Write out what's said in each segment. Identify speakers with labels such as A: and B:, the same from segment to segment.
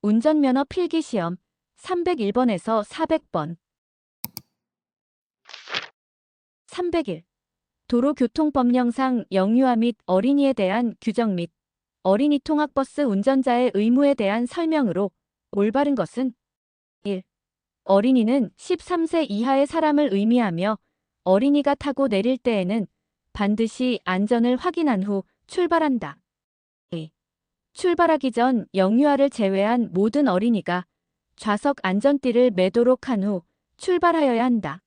A: 운전면허 필기시험 301번에서 400번. 301. 도로교통법령상 영유아 및 어린이에 대한 규정 및 어린이 통학버스 운전자의 의무에 대한 설명으로 올바른 것은 1. 어린이는 13세 이하의 사람을 의미하며 어린이가 타고 내릴 때에는 반드시 안전을 확인한 후 출발한다. 2. 출발하기 전 영유아를 제외한 모든 어린이가 좌석 안전띠를 매도록 한 후 출발하여야 한다.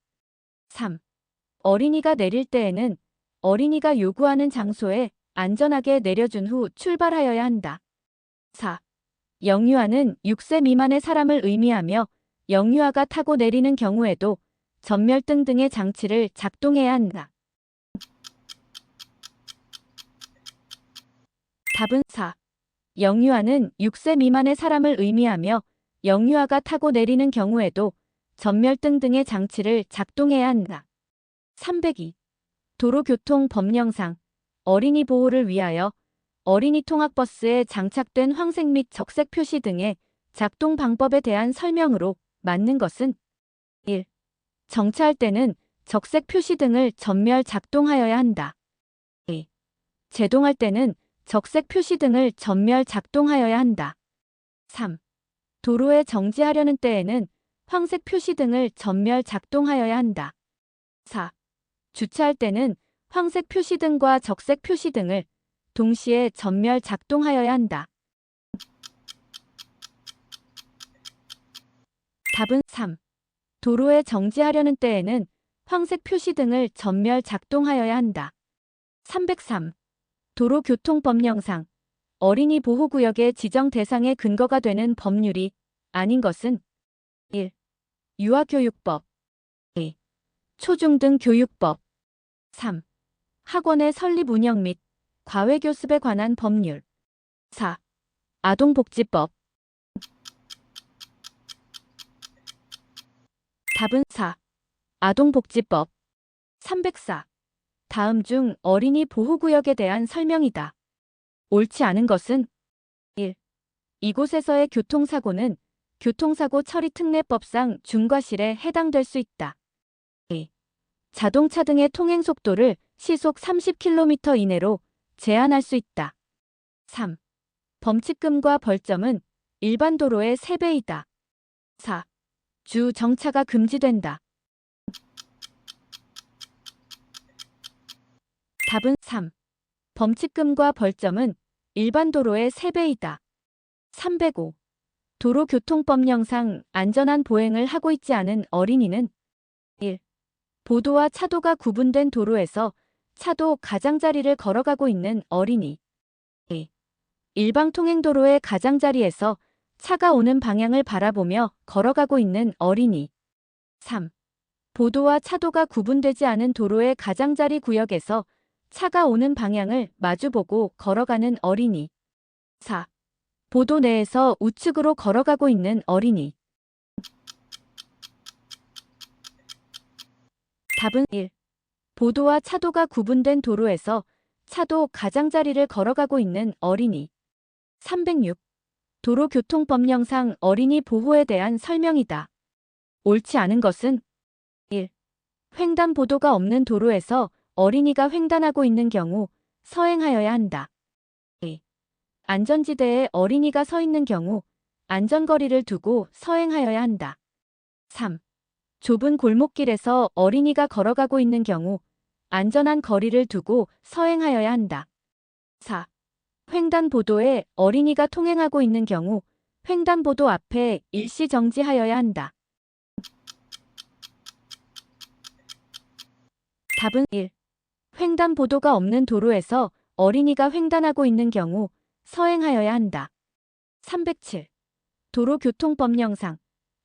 A: 3. 어린이가 내릴 때에는 어린이가 요구하는 장소에 안전하게 내려준 후 출발하여야 한다. 4. 영유아는 6세 미만의 사람을 의미하며 영유아가 타고 내리는 경우에도 전멸등 등의 장치를 작동해야 한다. 답은 4. 영유아는 6세 미만의 사람을 의미하며 영유아가 타고 내리는 경우에도 전멸등 등의 장치를 작동해야 한다. 302. 도로교통법령상 어린이 보호를 위하여 어린이 통학버스에 장착된 황색 및 적색 표시 등의 작동 방법에 대한 설명으로 맞는 것은 1. 정차할 때는 적색 표시 등을 전멸 작동하여야 한다. 2. 제동할 때는 적색 표시 등을 전멸 작동하여야 한다. 3. 도로에 정지하려는 때에는 황색 표시 등을 전멸 작동하여야 한다. 4. 주차할 때는 황색 표시등과 적색 표시등을 동시에 전멸 작동하여야 한다. 답은 3. 도로에 정지하려는 때에는 황색 표시등을 전멸 작동하여야 한다. 303. 도로교통법령상 어린이 보호구역의 지정 대상의 근거가 되는 법률이 아닌 것은 1. 유아교육법 2. 초중등교육법 3. 학원의 설립 운영 및 과외교습에 관한 법률 4. 아동복지법. 답은 4. 아동복지법. 304. 다음 중 어린이 보호구역에 대한 설명이다. 옳지 않은 것은 1. 이곳에서의 교통사고는 교통사고 처리 특례법상 중과실에 해당될 수 있다. 2. 자동차 등의 통행 속도를 시속 30km 이내로 제한할 수 있다. 3. 범칙금과 벌점은 일반 도로의 3배이다. 4. 주 정차가 금지된다. 답은 3. 범칙금과 벌점은 일반 도로의 3배이다. 305. 도로교통법령상 안전한 보행을 하고 있지 않은 어린이는 1. 보도와 차도가 구분된 도로에서 차도 가장자리를 걸어가고 있는 어린이 2. 일방통행도로의 가장자리에서 차가 오는 방향을 바라보며 걸어가고 있는 어린이 3. 보도와 차도가 구분되지 않은 도로의 가장자리 구역에서 차가 오는 방향을 마주보고 걸어가는 어린이 4. 보도 내에서 우측으로 걸어가고 있는 어린이. 답은 1. 보도와 차도가 구분된 도로에서 차도 가장자리를 걸어가고 있는 어린이. 306. 도로교통법령상 어린이 보호에 대한 설명이다. 옳지 않은 것은 1. 횡단보도가 없는 도로에서 어린이가 횡단하고 있는 경우 서행하여야 한다. 2. 안전지대에 어린이가 서 있는 경우 안전거리를 두고 서행하여야 한다. 3. 좁은 골목길에서 어린이가 걸어가고 있는 경우 안전한 거리를 두고 서행하여야 한다. 4. 횡단보도에 어린이가 통행하고 있는 경우 횡단보도 앞에 일시 정지하여야 한다. 답은 1. 횡단보도가 없는 도로에서 어린이가 횡단하고 있는 경우 서행하여야 한다. 307. 도로교통법령상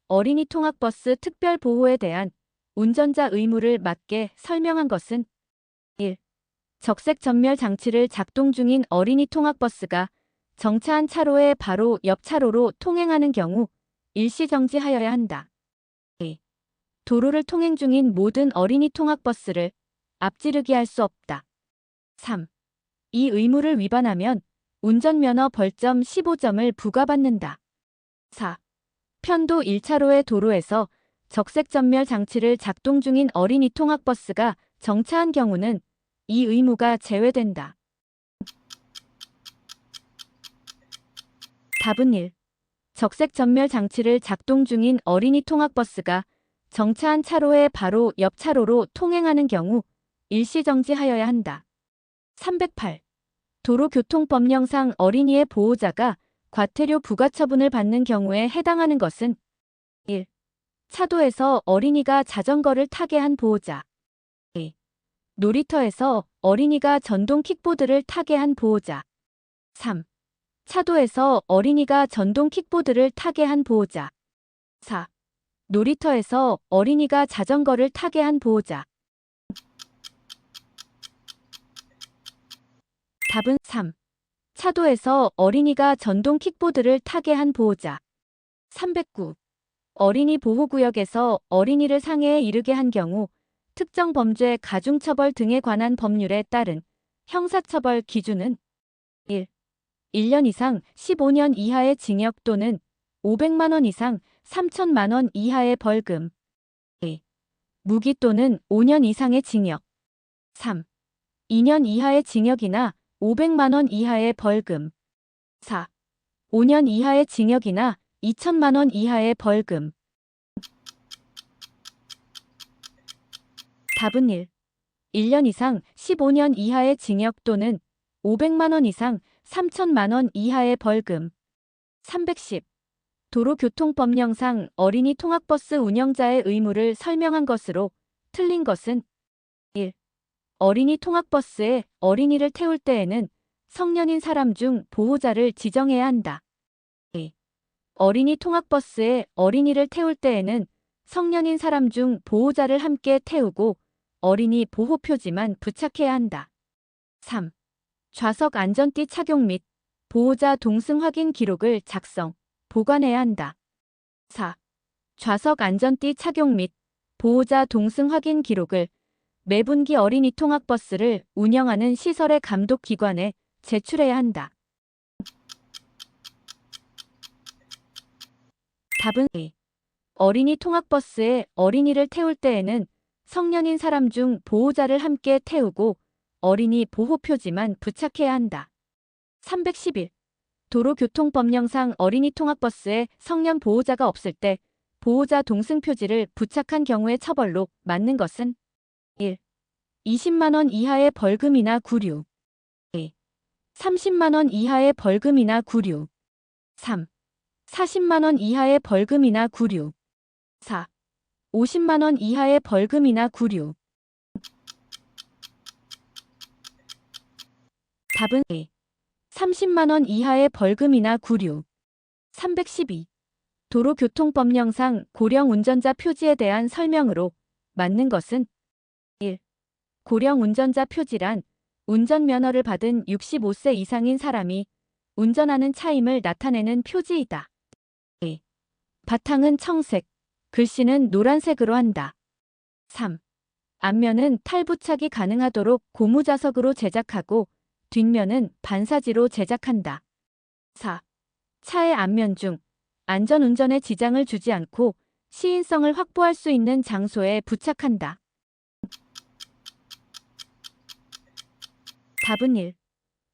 A: 어린이 통학버스 특별보호에 대한 운전자 의무를 맞게 설명한 것은 1. 적색 전멸 장치를 작동 중인 어린이 통학버스가 정차한 차로의 바로 옆 차로로 통행하는 경우 일시 정지하여야 한다. 2. 도로를 통행 중인 모든 어린이 통학버스를 앞지르기 할 수 없다. 3. 이 의무를 위반하면 운전면허 벌점 15점을 부과받는다. 4. 편도 1차로의 도로에서 적색전멸 장치를 작동 중인 어린이 통학버스가 정차한 경우는 이 의무가 제외된다. 답은 1. 적색전멸 장치를 작동 중인 어린이 통학버스가 정차한 차로의 바로 옆 차로로 통행하는 경우 일시정지하여야 한다. 308. 도로교통법령상 어린이의 보호자가 과태료 부과처분을 받는 경우에 해당하는 것은 1. 차도에서 어린이가 자전거를 타게 한 보호자. 2. 놀이터에서 어린이가 전동 킥보드를 타게 한 보호자. 3. 차도에서 어린이가 전동 킥보드를 타게 한 보호자. 4. 놀이터에서 어린이가 자전거를 타게 한 보호자. 답은 3. 차도에서 어린이가 전동 킥보드를 타게 한 보호자. 309. 어린이 보호구역에서 어린이를 상해에 이르게 한 경우 특정 범죄 가중처벌 등에 관한 법률에 따른 형사처벌 기준은 1. 1년 이상 15년 이하의 징역 또는 500만 원 이상 3천만 원 이하의 벌금. 2. 무기 또는 5년 이상의 징역. 3. 2년 이하의 징역이나 500만 원 이하의 벌금. 4. 5년 이하의 징역이나 2천만 원 이하의 벌금. 답은 1. 1년 이상 15년 이하의 징역 또는 500만 원 이상 3천만 원 이하의 벌금. 310. 도로교통법령상 어린이 통학버스 운영자의 의무를 설명한 것으로 틀린 것은 1. 어린이 통학버스에 어린이를 태울 때에는 성년인 사람 중 보호자를 지정해야 한다. 2. 어린이 통학버스에 어린이를 태울 때에는 성년인 사람 중 보호자를 함께 태우고 어린이 보호표지만 부착해야 한다. 3. 좌석 안전띠 착용 및 보호자 동승 확인 기록을 작성, 보관해야 한다. 4. 좌석 안전띠 착용 및 보호자 동승 확인 기록을 매분기 어린이 통학버스를 운영하는 시설의 감독기관에 제출해야 한다. 답은 2. 어린이 통학버스에 어린이를 태울 때에는 성년인 사람 중 보호자를 함께 태우고 어린이 보호표지만 부착해야 한다. 311. 도로교통법령상 어린이 통학버스에 성년 보호자가 없을 때 보호자 동승표지를 부착한 경우의 처벌로 맞는 것은 1. 20만 원 이하의 벌금이나 구류. 2. 30만 원 이하의 벌금이나 구류. 3. 40만 원 이하의 벌금이나 구류. 4. 50만 원 이하의 벌금이나 구류. 답은 2. 30만 원 이하의 벌금이나 구류. 312. 도로교통법령상 고령 운전자 표지에 대한 설명으로 맞는 것은 1. 고령 운전자 표지란 운전면허를 받은 65세 이상인 사람이 운전하는 차임을 나타내는 표지이다. 2. 바탕은 청색, 글씨는 노란색으로 한다. 3. 앞면은 탈부착이 가능하도록 고무자석으로 제작하고 뒷면은 반사지로 제작한다. 4. 차의 앞면 중 안전운전에 지장을 주지 않고 시인성을 확보할 수 있는 장소에 부착한다. 답은 1.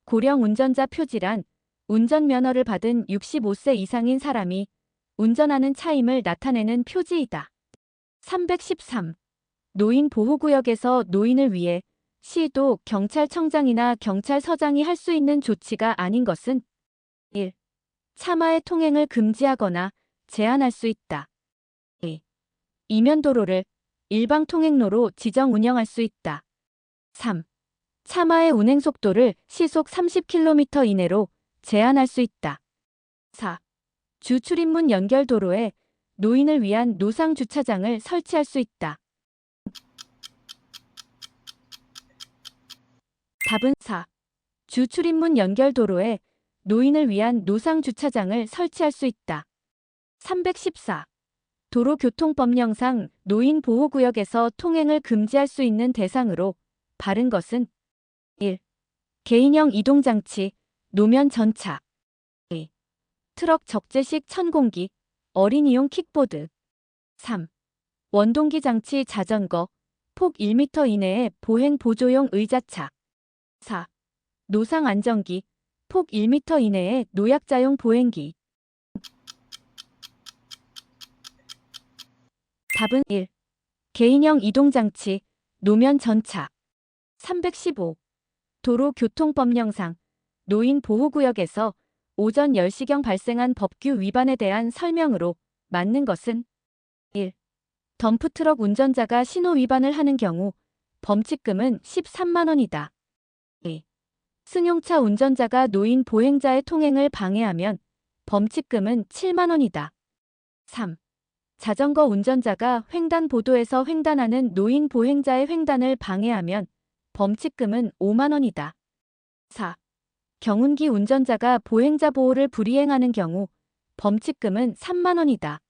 A: 고령 운전자 표지란 운전면허를 받은 65세 이상인 사람이 운전하는 차임을 나타내는 표지이다. 313. 노인 보호구역에서 노인을 위해 시도 경찰청장이나 경찰서장이 할 수 있는 조치가 아닌 것은 1. 차마의 통행을 금지하거나 제한할 수 있다. 2. 이면도로를 일방통행로로 지정 운영할 수 있다. 3. 차마의 운행속도를 시속 30km 이내로 제한할 수 있다. 4. 주 출입문 연결 도로에 노인을 위한 노상 주차장을 설치할 수 있다. 답은 4. 주 출입문 연결 도로에 노인을 위한 노상 주차장을 설치할 수 있다. 314. 도로교통법령상 노인 보호구역에서 통행을 금지할 수 있는 대상으로 바른 것은 1. 개인형 이동장치, 노면 전차. 2. 트럭 적재식 천공기, 어린이용 킥보드. 3. 원동기 장치 자전거, 폭 1m 이내의 보행 보조용 의자차. 4. 노상 안정기, 폭 1m 이내의 노약자용 보행기. 답은 1. 개인형 이동장치, 노면 전차. 315. 도로교통법령상, 노인보호구역에서 오전 10시경 발생한 법규 위반에 대한 설명으로 맞는 것은 1. 덤프트럭 운전자가 신호 위반을 하는 경우 범칙금은 13만 원이다. 2. 승용차 운전자가 노인 보행자의 통행을 방해하면 범칙금은 7만 원이다. 3. 자전거 운전자가 횡단보도에서 횡단하는 노인 보행자의 횡단을 방해하면 범칙금은 5만 원이다. 4. 경운기 운전자가 보행자 보호를 불이행하는 경우 범칙금은 3만 원이다.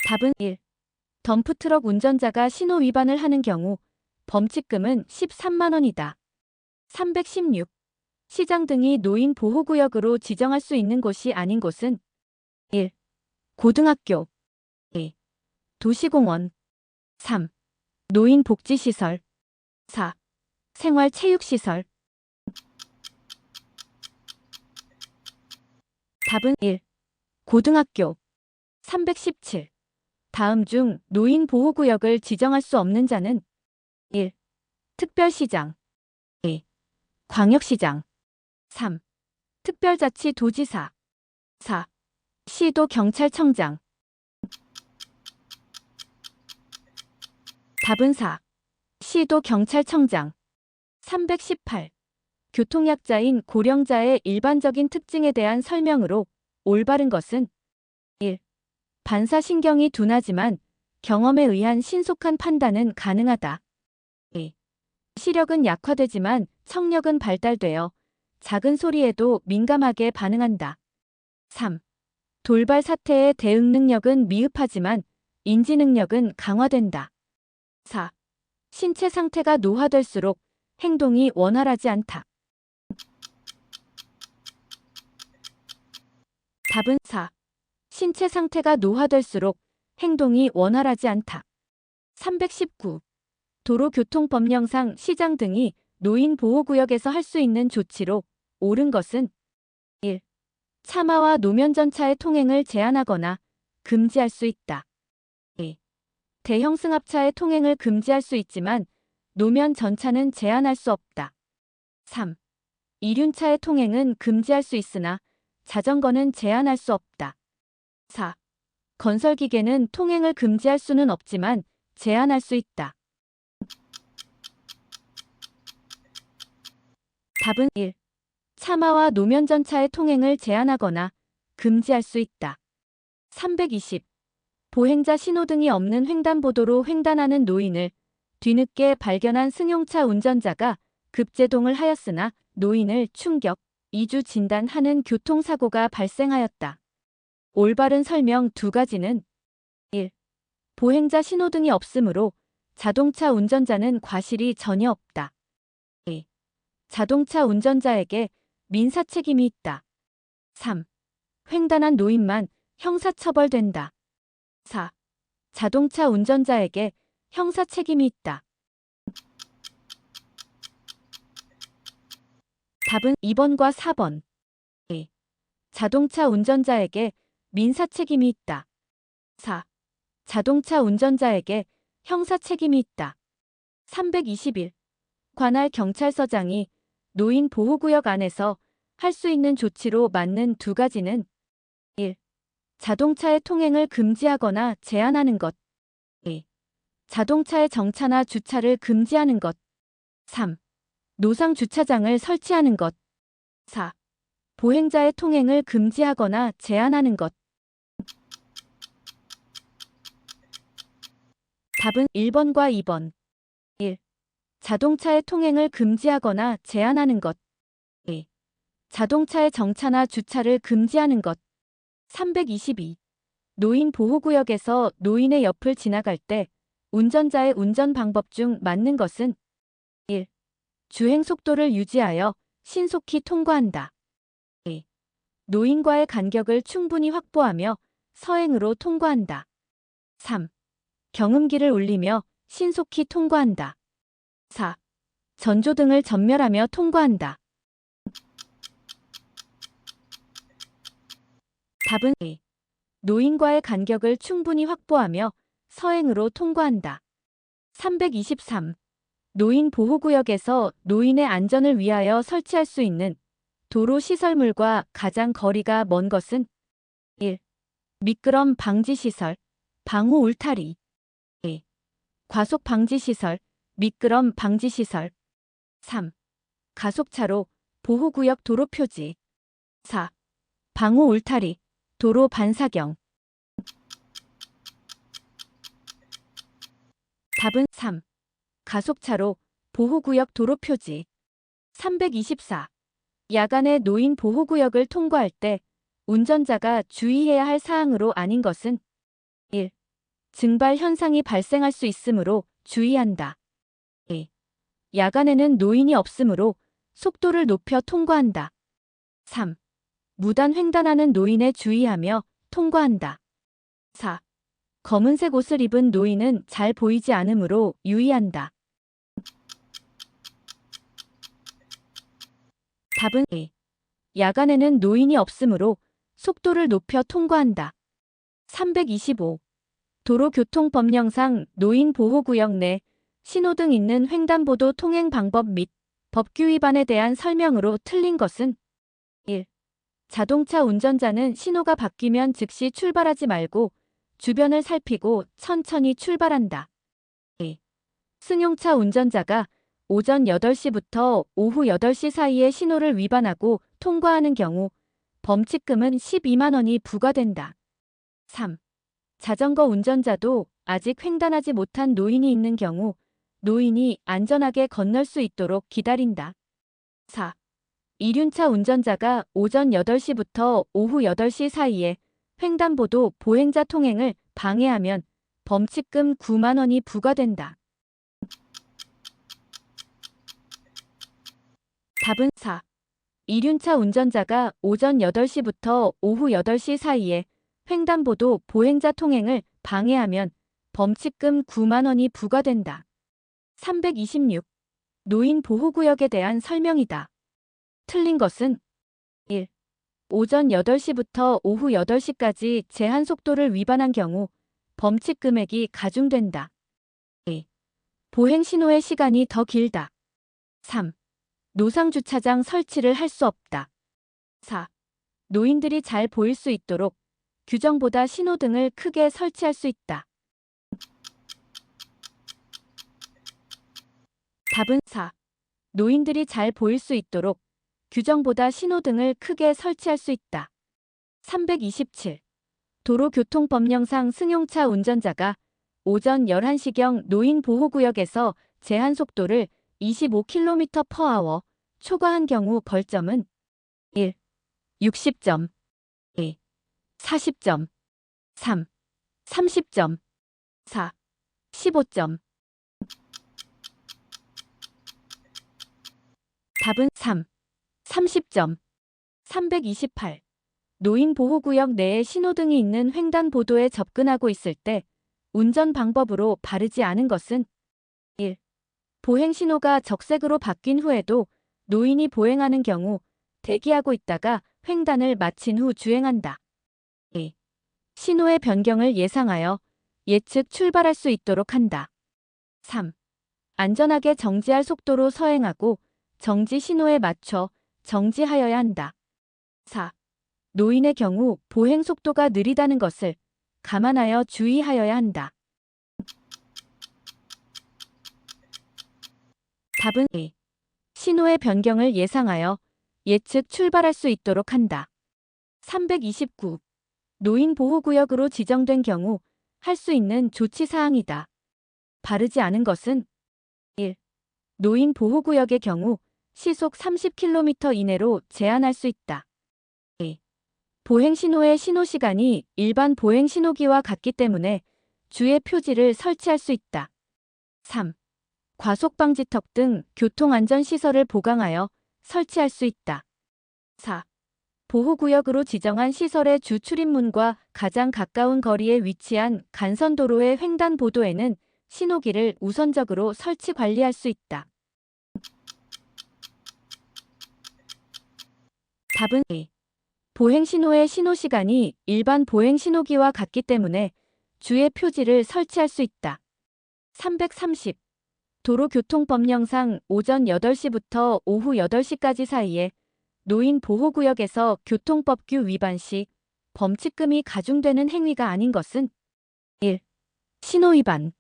A: 답은 1. 덤프트럭 운전자가 신호 위반을 하는 경우 범칙금은 13만 원이다. 316. 시장 등이 노인 보호구역으로 지정할 수 있는 곳이 아닌 곳은 1. 고등학교. 2. 도시공원. 3. 노인복지시설. 4. 생활체육시설. 답은 1. 고등학교. 317. 다음 중 노인 보호구역을 지정할 수 없는 자는 1. 특별시장. 2. 광역시장. 3. 특별자치도지사. 4. 시도경찰청장. 답은 4. 시도경찰청장. 318. 교통약자인 고령자의 일반적인 특징에 대한 설명으로 올바른 것은 1. 반사신경이 둔하지만 경험에 의한 신속한 판단은 가능하다. 2. 시력은 약화되지만 청력은 발달되어 작은 소리에도 민감하게 반응한다. 3. 돌발 사태의 대응 능력은 미흡하지만 인지 능력은 강화된다. 4. 신체 상태가 노화될수록 행동이 원활하지 않다. 답은 4. 신체 상태가 노화될수록 행동이 원활하지 않다. 319. 도로교통법령상 시장 등이 노인 보호구역에서 할 수 있는 조치로 옳은 것은 1. 차마와 노면전차의 통행을 제한하거나 금지할 수 있다. 2. 대형 승합차의 통행을 금지할 수 있지만 노면 전차는 제한할 수 없다. 3. 이륜차의 통행은 금지할 수 있으나 자전거는 제한할 수 없다. 4. 건설기계는 통행을 금지할 수는 없지만 제한할 수 있다. 답은 1. 차마와 노면전차의 통행을 제한하거나 금지할 수 있다. 320. 보행자 신호등이 없는 횡단보도로 횡단하는 노인을 뒤늦게 발견한 승용차 운전자가 급제동을 하였으나 노인을 충격, 이주 진단하는 교통사고가 발생하였다. 올바른 설명 두 가지는 1. 보행자 신호등이 없으므로 자동차 운전자는 과실이 전혀 없다. 2. 자동차 운전자에게 민사책임이 있다. 3. 횡단한 노인만 형사처벌된다. 4. 자동차 운전자에게 형사책임이 있다. 답은 2번과 4번. 2. 자동차 운전자에게 민사책임이 있다. 4. 자동차 운전자에게 형사책임이 있다. 321. 관할 경찰서장이 노인 보호구역 안에서 할 수 있는 조치로 맞는 두 가지는 1. 자동차의 통행을 금지하거나 제한하는 것. 2. 자동차의 정차나 주차를 금지하는 것. 3. 노상 주차장을 설치하는 것. 4. 보행자의 통행을 금지하거나 제한하는 것. 답은 1번과 2번. 1. 자동차의 통행을 금지하거나 제한하는 것. 2. 자동차의 정차나 주차를 금지하는 것. 322. 노인 보호구역에서 노인의 옆을 지나갈 때 운전자의 운전 방법 중 맞는 것은 1. 주행 속도를 유지하여 신속히 통과한다. 2. 노인과의 간격을 충분히 확보하며 서행으로 통과한다. 3. 경음기를 울리며 신속히 통과한다. 4. 전조등을 전멸하며 통과한다. 답은 2. 노인과의 간격을 충분히 확보하며 서행으로 통과한다. 323. 노인 보호구역에서 노인의 안전을 위하여 설치할 수 있는 도로 시설물과 가장 거리가 먼 것은 1. 미끄럼 방지 시설, 방호 울타리. 2. 과속 방지 시설, 미끄럼 방지 시설. 3. 가속차로, 보호구역 도로 표지. 4. 방호 울타리, 도로 반사경. 답은 3. 가속차로, 보호구역 도로 표지. 324. 야간에 노인 보호구역을 통과할 때 운전자가 주의해야 할 사항으로 아닌 것은 1. 증발 현상이 발생할 수 있으므로 주의한다. 2. 야간에는 노인이 없으므로 속도를 높여 통과한다. 3. 무단 횡단하는 노인에 주의하며 통과한다. 4. 검은색 옷을 입은 노인은 잘 보이지 않으므로 유의한다. 답은 2. 야간에는 노인이 없으므로 속도를 높여 통과한다. 325. 도로교통법령상 노인 보호구역 내 신호등 있는 횡단보도 통행 방법 및 법규 위반에 대한 설명으로 틀린 것은 1. 자동차 운전자는 신호가 바뀌면 즉시 출발하지 말고 주변을 살피고 천천히 출발한다. 2. 승용차 운전자가 오전 8시부터 오후 8시 사이에 신호를 위반하고 통과하는 경우 범칙금은 12만 원이 부과된다. 3. 자전거 운전자도 아직 횡단하지 못한 노인이 있는 경우 노인이 안전하게 건널 수 있도록 기다린다. 4. 이륜차 운전자가 오전 8시부터 오후 8시 사이에 횡단보도 보행자 통행을 방해하면 범칙금 9만 원이 부과된다. 답은 4. 이륜차 운전자가 오전 8시부터 오후 8시 사이에 횡단보도 보행자 통행을 방해하면 범칙금 9만 원이 부과된다. 326. 노인 보호구역에 대한 설명이다. 틀린 것은 1. 오전 8시부터 오후 8시까지 제한 속도를 위반한 경우 범칙 금액이 가중된다. 2. 보행 신호의 시간이 더 길다. 3. 노상 주차장 설치를 할 수 없다. 4. 노인들이 잘 보일 수 있도록 규정보다 신호등을 크게 설치할 수 있다. 답은 4. 노인들이 잘 보일 수 있도록 규정보다 신호등을 크게 설치할 수 있다. 327. 도로교통법령상 승용차 운전자가 오전 11시경 노인 보호구역에서 제한 속도를 25km/h 초과한 경우 벌점은 1. 60점 2. 40점 3. 30점 4. 15점 답은 3. 30점 328. 노인 보호구역 내에 신호등이 있는 횡단보도에 접근하고 있을 때 운전 방법으로 바르지 않은 것은 1. 보행 신호가 적색으로 바뀐 후에도 노인이 보행하는 경우 대기하고 있다가 횡단을 마친 후 주행한다. 2. 신호의 변경을 예상하여 예측 출발할 수 있도록 한다. 3. 안전하게 정지할 속도로 서행하고 정지 신호에 맞춰 정지하여야 한다. 4. 노인의 경우 보행 속도가 느리다는 것을 감안하여 주의하여야 한다. 답은 2. 신호의 변경을 예상하여 예측 출발할 수 있도록 한다. 329. 노인 보호구역으로 지정된 경우 할 수 있는 조치사항이다. 바르지 않은 것은 1. 노인 보호구역의 경우 시속 30km 이내로 제한할 수 있다. 2. 보행신호의 신호시간이 일반 보행신호기와 같기 때문에 주의 표지를 설치할 수 있다. 3. 과속방지턱 등 교통안전시설을 보강하여 설치할 수 있다. 4. 보호구역으로 지정한 시설의 주 출입문과 가장 가까운 거리에 위치한 간선도로의 횡단보도에는 신호기를 우선적으로 설치 관리할 수 있다. 답은 A. 보행신호의 신호시간이 일반 보행신호기와 같기 때문에 주의 표지를 설치할 수 있다. 330. 도로교통법령상 오전 8시부터 오후 8시까지 사이에 노인 보호구역에서 교통법규 위반 시 범칙금이 가중되는 행위가 아닌 것은 1. 신호위반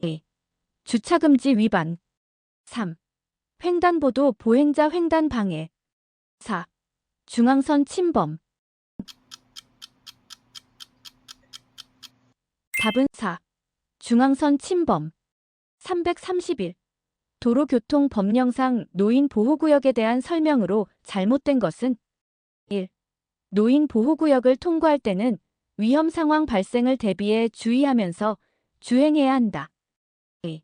A: 2. 주차금지 위반 3. 횡단보도 보행자 횡단 방해 4. 중앙선 침범 답은 4. 중앙선 침범 331. 도로교통법령상 노인 보호구역에 대한 설명으로 잘못된 것은 1. 노인 보호구역을 통과할 때는 위험 상황 발생을 대비해 주의하면서 주행해야 한다. 2.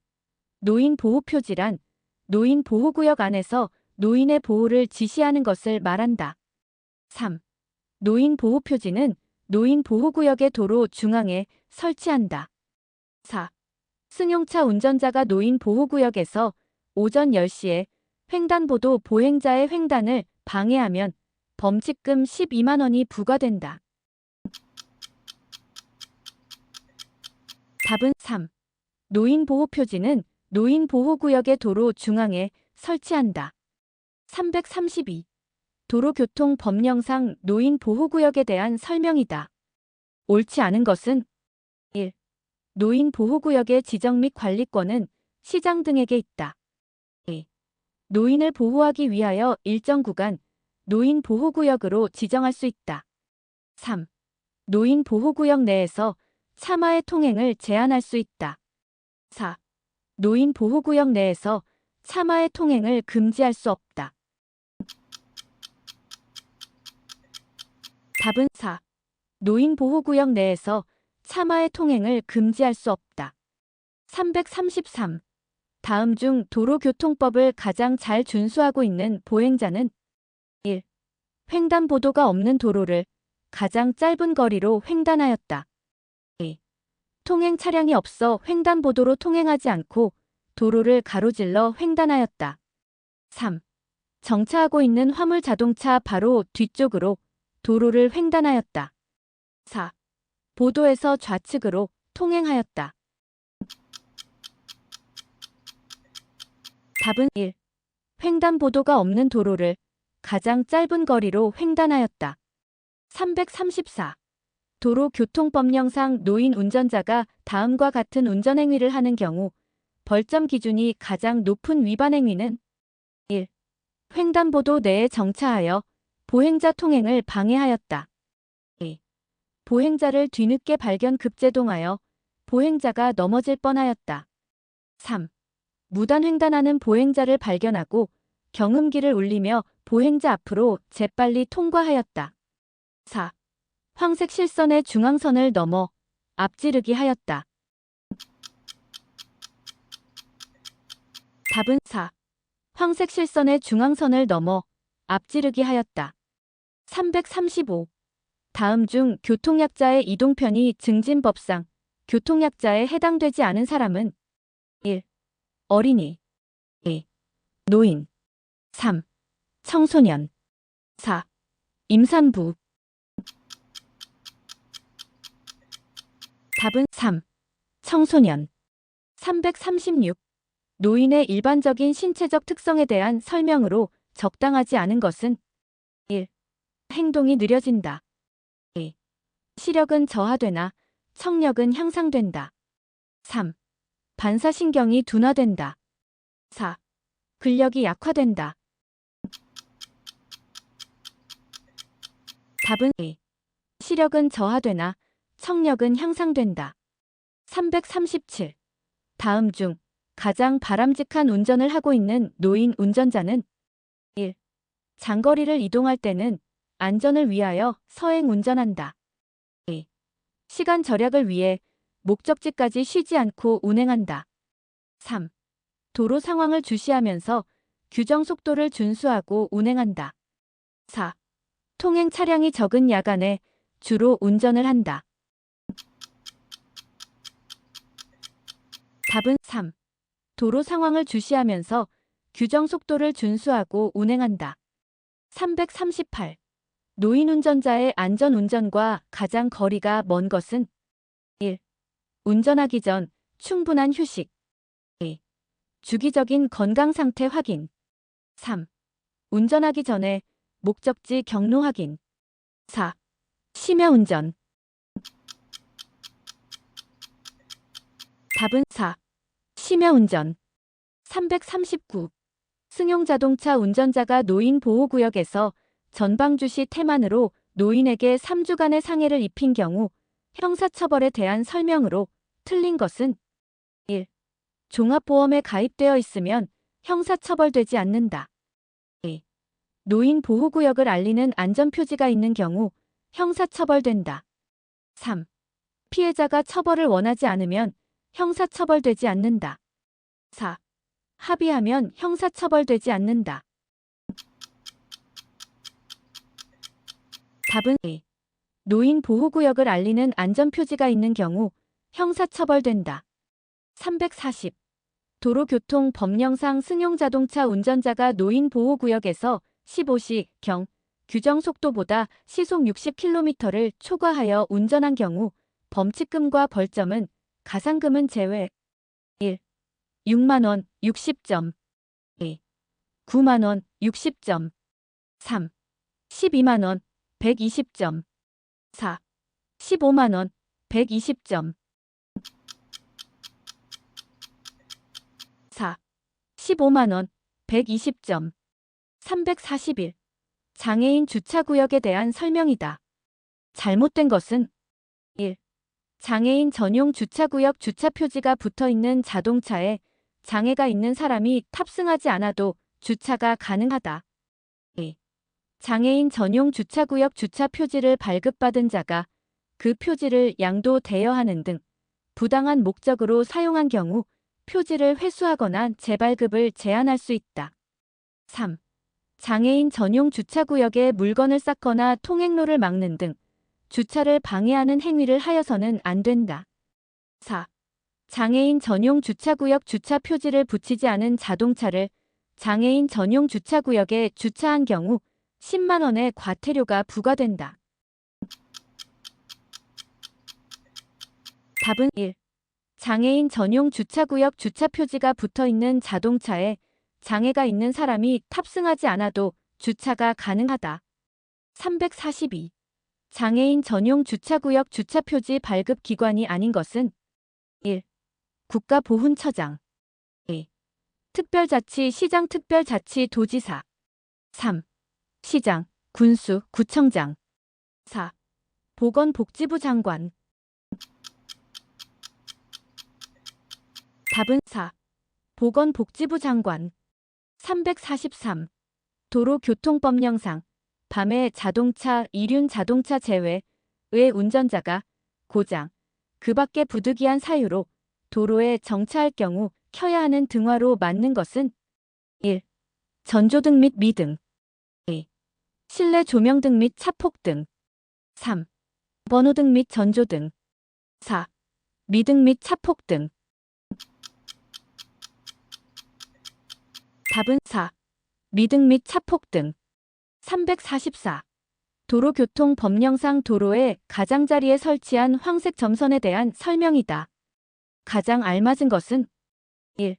A: 노인 보호표지란 노인 보호구역 안에서 노인의 보호를 지시하는 것을 말한다. 3. 노인 보호표지는 노인 보호구역의 도로 중앙에 설치한다. 4. 승용차 운전자가 노인 보호구역에서 오전 10시에 횡단보도 보행자의 횡단을 방해하면 범칙금 12만 원이 부과된다. 답은 3. 노인 보호표지는 노인 보호구역의 도로 중앙에 설치한다. 332. 도로교통법령상 노인 보호구역에 대한 설명이다. 옳지 않은 것은 1. 노인 보호구역의 지정 및 관리권은 시장 등에게 있다. 2. 노인을 보호하기 위하여 일정 구간 노인 보호구역으로 지정할 수 있다. 3. 노인 보호구역 내에서 차마의 통행을 제한할 수 있다. 4. 노인 보호구역 내에서 차마의 통행을 금지할 수 없다. 답은 4. 노인 보호구역 내에서 차마의 통행을 금지할 수 없다. 333. 다음 중 도로교통법을 가장 잘 준수하고 있는 보행자는 1. 횡단보도가 없는 도로를 가장 짧은 거리로 횡단하였다. 2. 통행 차량이 없어 횡단보도로 통행하지 않고 도로를 가로질러 횡단하였다. 3. 정차하고 있는 화물 자동차 바로 뒤쪽으로 도로를 횡단하였다. 4. 보도에서 좌측으로 통행하였다. 답은 1. 횡단보도가 없는 도로를 가장 짧은 거리로 횡단하였다. 334. 도로교통법령상 노인 운전자가 다음과 같은 운전행위를 하는 경우 벌점 기준이 가장 높은 위반 행위는 1. 횡단보도 내에 정차하여 보행자 통행을 방해하였다. 2. 보행자를 뒤늦게 발견 급제동하여 보행자가 넘어질 뻔하였다. 3. 무단 횡단하는 보행자를 발견하고 경음기를 울리며 보행자 앞으로 재빨리 통과하였다. 4. 황색 실선의 중앙선을 넘어 앞지르기 하였다. 답은 4. 황색 실선의 중앙선을 넘어 앞지르기 하였다. 335. 다음 중 교통약자의 이동편의 증진법상 교통약자에 해당되지 않은 사람은 1. 어린이 2. 노인 3. 청소년 4. 임산부 답은 3. 청소년 336. 노인의 일반적인 신체적 특성에 대한 설명으로 적당하지 않은 것은 1. 행동이 느려진다. 2. 시력은 저하되나 청력은 향상된다. 3. 반사신경이 둔화된다. 4. 근력이 약화된다. 답은 2. 시력은 저하되나 청력은 향상된다. 337. 다음 중 가장 바람직한 운전을 하고 있는 노인 운전자는 1. 장거리를 이동할 때는 안전을 위하여 서행 운전한다. 2. 시간 절약을 위해 목적지까지 쉬지 않고 운행한다. 3. 도로 상황을 주시하면서 규정 속도를 준수하고 운행한다. 4. 통행 차량이 적은 야간에 주로 운전을 한다. 답은 3. 도로 상황을 주시하면서 규정 속도를 준수하고 운행한다. 338. 노인 운전자의 안전 운전과 가장 거리가 먼 것은 1. 운전하기 전 충분한 휴식. 2. 주기적인 건강 상태 확인. 3. 운전하기 전에 목적지 경로 확인. 4. 심야 운전. 답은 4. 심야 운전. 339. 승용 자동차 운전자가 노인 보호구역에서 전방주시 태만으로 노인에게 3주간의 상해를 입힌 경우 형사처벌에 대한 설명으로 틀린 것은 1. 종합보험에 가입되어 있으면 형사처벌되지 않는다. 2. 노인 보호구역을 알리는 안전표지가 있는 경우 형사처벌된다. 3. 피해자가 처벌을 원하지 않으면 형사처벌되지 않는다. 4. 합의하면 형사처벌되지 않는다. 답은 2. 노인 보호구역을 알리는 안전표지가 있는 경우 형사처벌된다. 340. 도로교통 법령상 승용자동차 운전자가 노인 보호구역에서 15시/경 규정속도보다 시속 60km를 초과하여 운전한 경우 범칙금과 벌점은 가상금은 제외. 1. 6만원 60점. 2. 9만원 60점. 3. 12만원 120점. 4. 15만원 120점. 4. 15만원 120점. 341. 장애인 주차구역에 대한 설명이다. 잘못된 것은 1. 장애인 전용 주차구역 주차표지가 붙어있는 자동차에 장애가 있는 사람이 탑승하지 않아도 주차가 가능하다. 2. 장애인 전용 주차구역 주차표지를 발급받은 자가 그 표지를 양도 대여하는 등 부당한 목적으로 사용한 경우 표지를 회수하거나 재발급을 제한할 수 있다. 3. 장애인 전용 주차구역에 물건을 쌓거나 통행로를 막는 등 주차를 방해하는 행위를 하여서는 안 된다. 4. 장애인 전용 주차구역 주차 표지를 붙이지 않은 자동차를 장애인 전용 주차구역에 주차한 경우 10만 원의 과태료가 부과된다. 답은 1. 장애인 전용 주차구역 주차 표지가 붙어있는 자동차에 장애가 있는 사람이 탑승하지 않아도 주차가 가능하다. 342. 장애인 전용 주차구역 주차표지 발급 기관이 아닌 것은 1. 국가보훈처장. 2. 특별자치 시장 특별자치도지사. 3. 시장, 군수, 구청장. 4. 보건복지부 장관. 답은 4. 보건복지부 장관. 343. 도로교통법령상 밤에 자동차, 이륜 자동차 제외의 운전자가 고장, 그 밖에 부득이한 사유로 도로에 정차할 경우 켜야 하는 등화로 맞는 것은 1. 전조등 및 미등. 2. 실내 조명등 및 차폭등. 3. 번호등 및 전조등. 4. 미등 및 차폭등. 답은 4. 미등 및 차폭등. 344. 도로교통법령상 도로의 가장자리에 설치한 황색 점선에 대한 설명이다. 가장 알맞은 것은 1.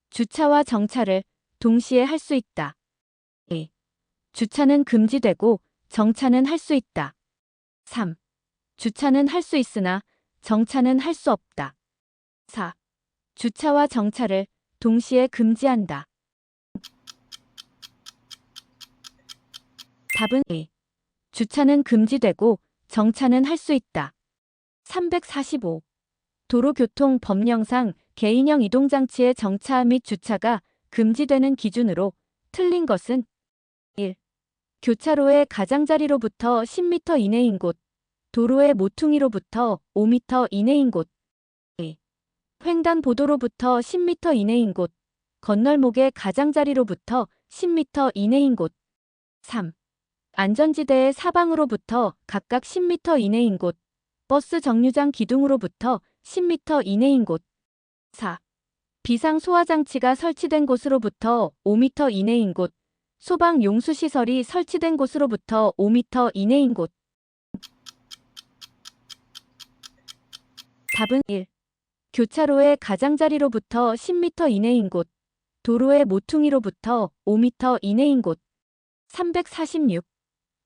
A: 주차와 정차를 동시에 할 수 있다. 2. 주차는 금지되고 정차는 할 수 있다. 3. 주차는 할 수 있으나 정차는 할 수 없다. 4. 주차와 정차를 동시에 금지한다. 답은 2. 주차는 금지되고 정차는 할 수 있다. 345. 도로교통법령상 개인형 이동장치의 정차 및 주차가 금지되는 기준으로 틀린 것은 1. 교차로의 가장자리로부터 10m 이내인 곳, 도로의 모퉁이로부터 5m 이내인 곳. 2. 횡단보도로부터 10m 이내인 곳, 건널목의 가장자리로부터 10m 이내인 곳. 3. 안전지대의 사방으로부터 각각 10m 이내인 곳. 버스 정류장 기둥으로부터 10m 이내인 곳. 4. 비상 소화장치가 설치된 곳으로부터 5m 이내인 곳. 소방 용수시설이 설치된 곳으로부터 5m 이내인 곳. 답은 1. 교차로의 가장자리로부터 10m 이내인 곳. 도로의 모퉁이로부터 5m 이내인 곳. 346.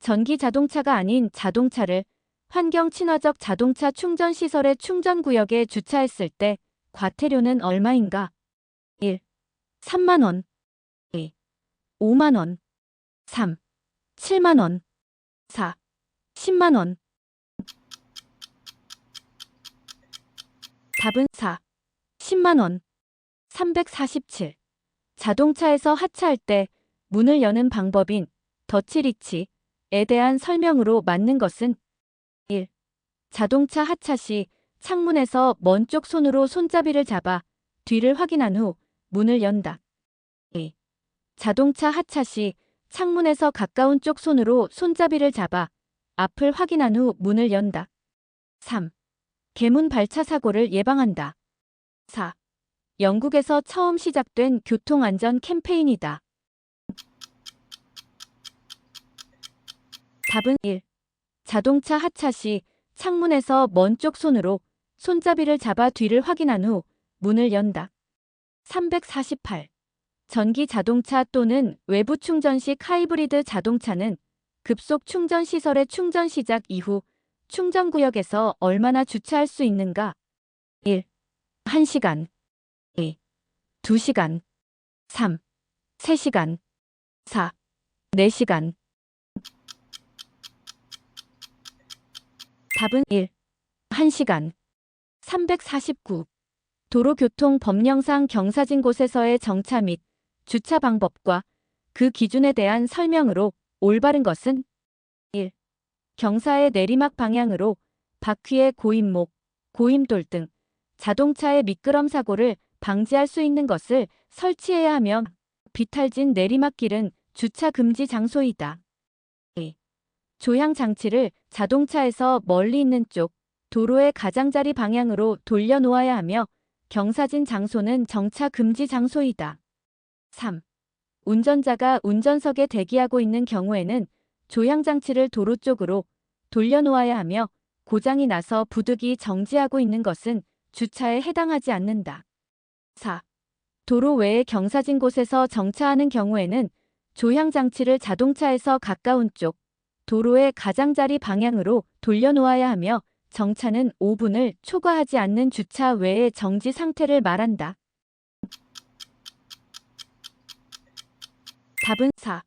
A: 전기 자동차가 아닌 자동차를 환경 친화적 자동차 충전 시설의 충전 구역에 주차했을 때 과태료는 얼마인가? 1. 3만 원. 2. 5만 원. 3. 7만 원. 4. 10만 원. 답은 4. 10만 원. 347. 자동차에서 하차할 때 문을 여는 방법인 더치리치에 대한 설명으로 맞는 것은 1. 자동차 하차 시 창문에서 먼 쪽 손으로 손잡이를 잡아 뒤를 확인한 후 문을 연다. 2. 자동차 하차 시 창문에서 가까운 쪽 손으로 손잡이를 잡아 앞을 확인한 후 문을 연다. 3. 개문 발차 사고를 예방한다. 4. 영국에서 처음 시작된 교통안전 캠페인이다. 답은 1. 자동차 하차 시 창문에서 먼 쪽 손으로 손잡이를 잡아 뒤를 확인한 후 문을 연다. 348. 전기 자동차 또는 외부 충전식 하이브리드 자동차는 급속 충전 시설의 충전 시작 이후 충전구역에서 얼마나 주차할 수 있는가? 1. 1시간. 2. 2시간. 3. 3시간. 4. 4시간. 답은 1. 1시간. 349. 도로교통법령상 경사진 곳에서의 정차 및 주차 방법과 그 기준에 대한 설명으로 올바른 것은 1. 경사의 내리막 방향으로 바퀴의 고임목, 고임돌 등 자동차의 미끄럼 사고를 방지할 수 있는 것을 설치해야 하며 비탈진 내리막길은 주차 금지 장소이다. 2. 조향 장치를 자동차에서 멀리 있는 쪽 도로의 가장자리 방향으로 돌려놓아야 하며 경사진 장소는 정차 금지 장소이다. 3. 운전자가 운전석에 대기하고 있는 경우에는 조향장치를 도로 쪽으로 돌려놓아야 하며 고장이 나서 부득이 정지하고 있는 것은 주차에 해당하지 않는다. 4. 도로 외의 경사진 곳에서 정차하는 경우에는 조향장치를 자동차에서 가까운 쪽 도로의 가장자리 방향으로 돌려놓아야 하며 정차는 5분을 초과하지 않는 주차 외의 정지 상태를 말한다. 답은 4.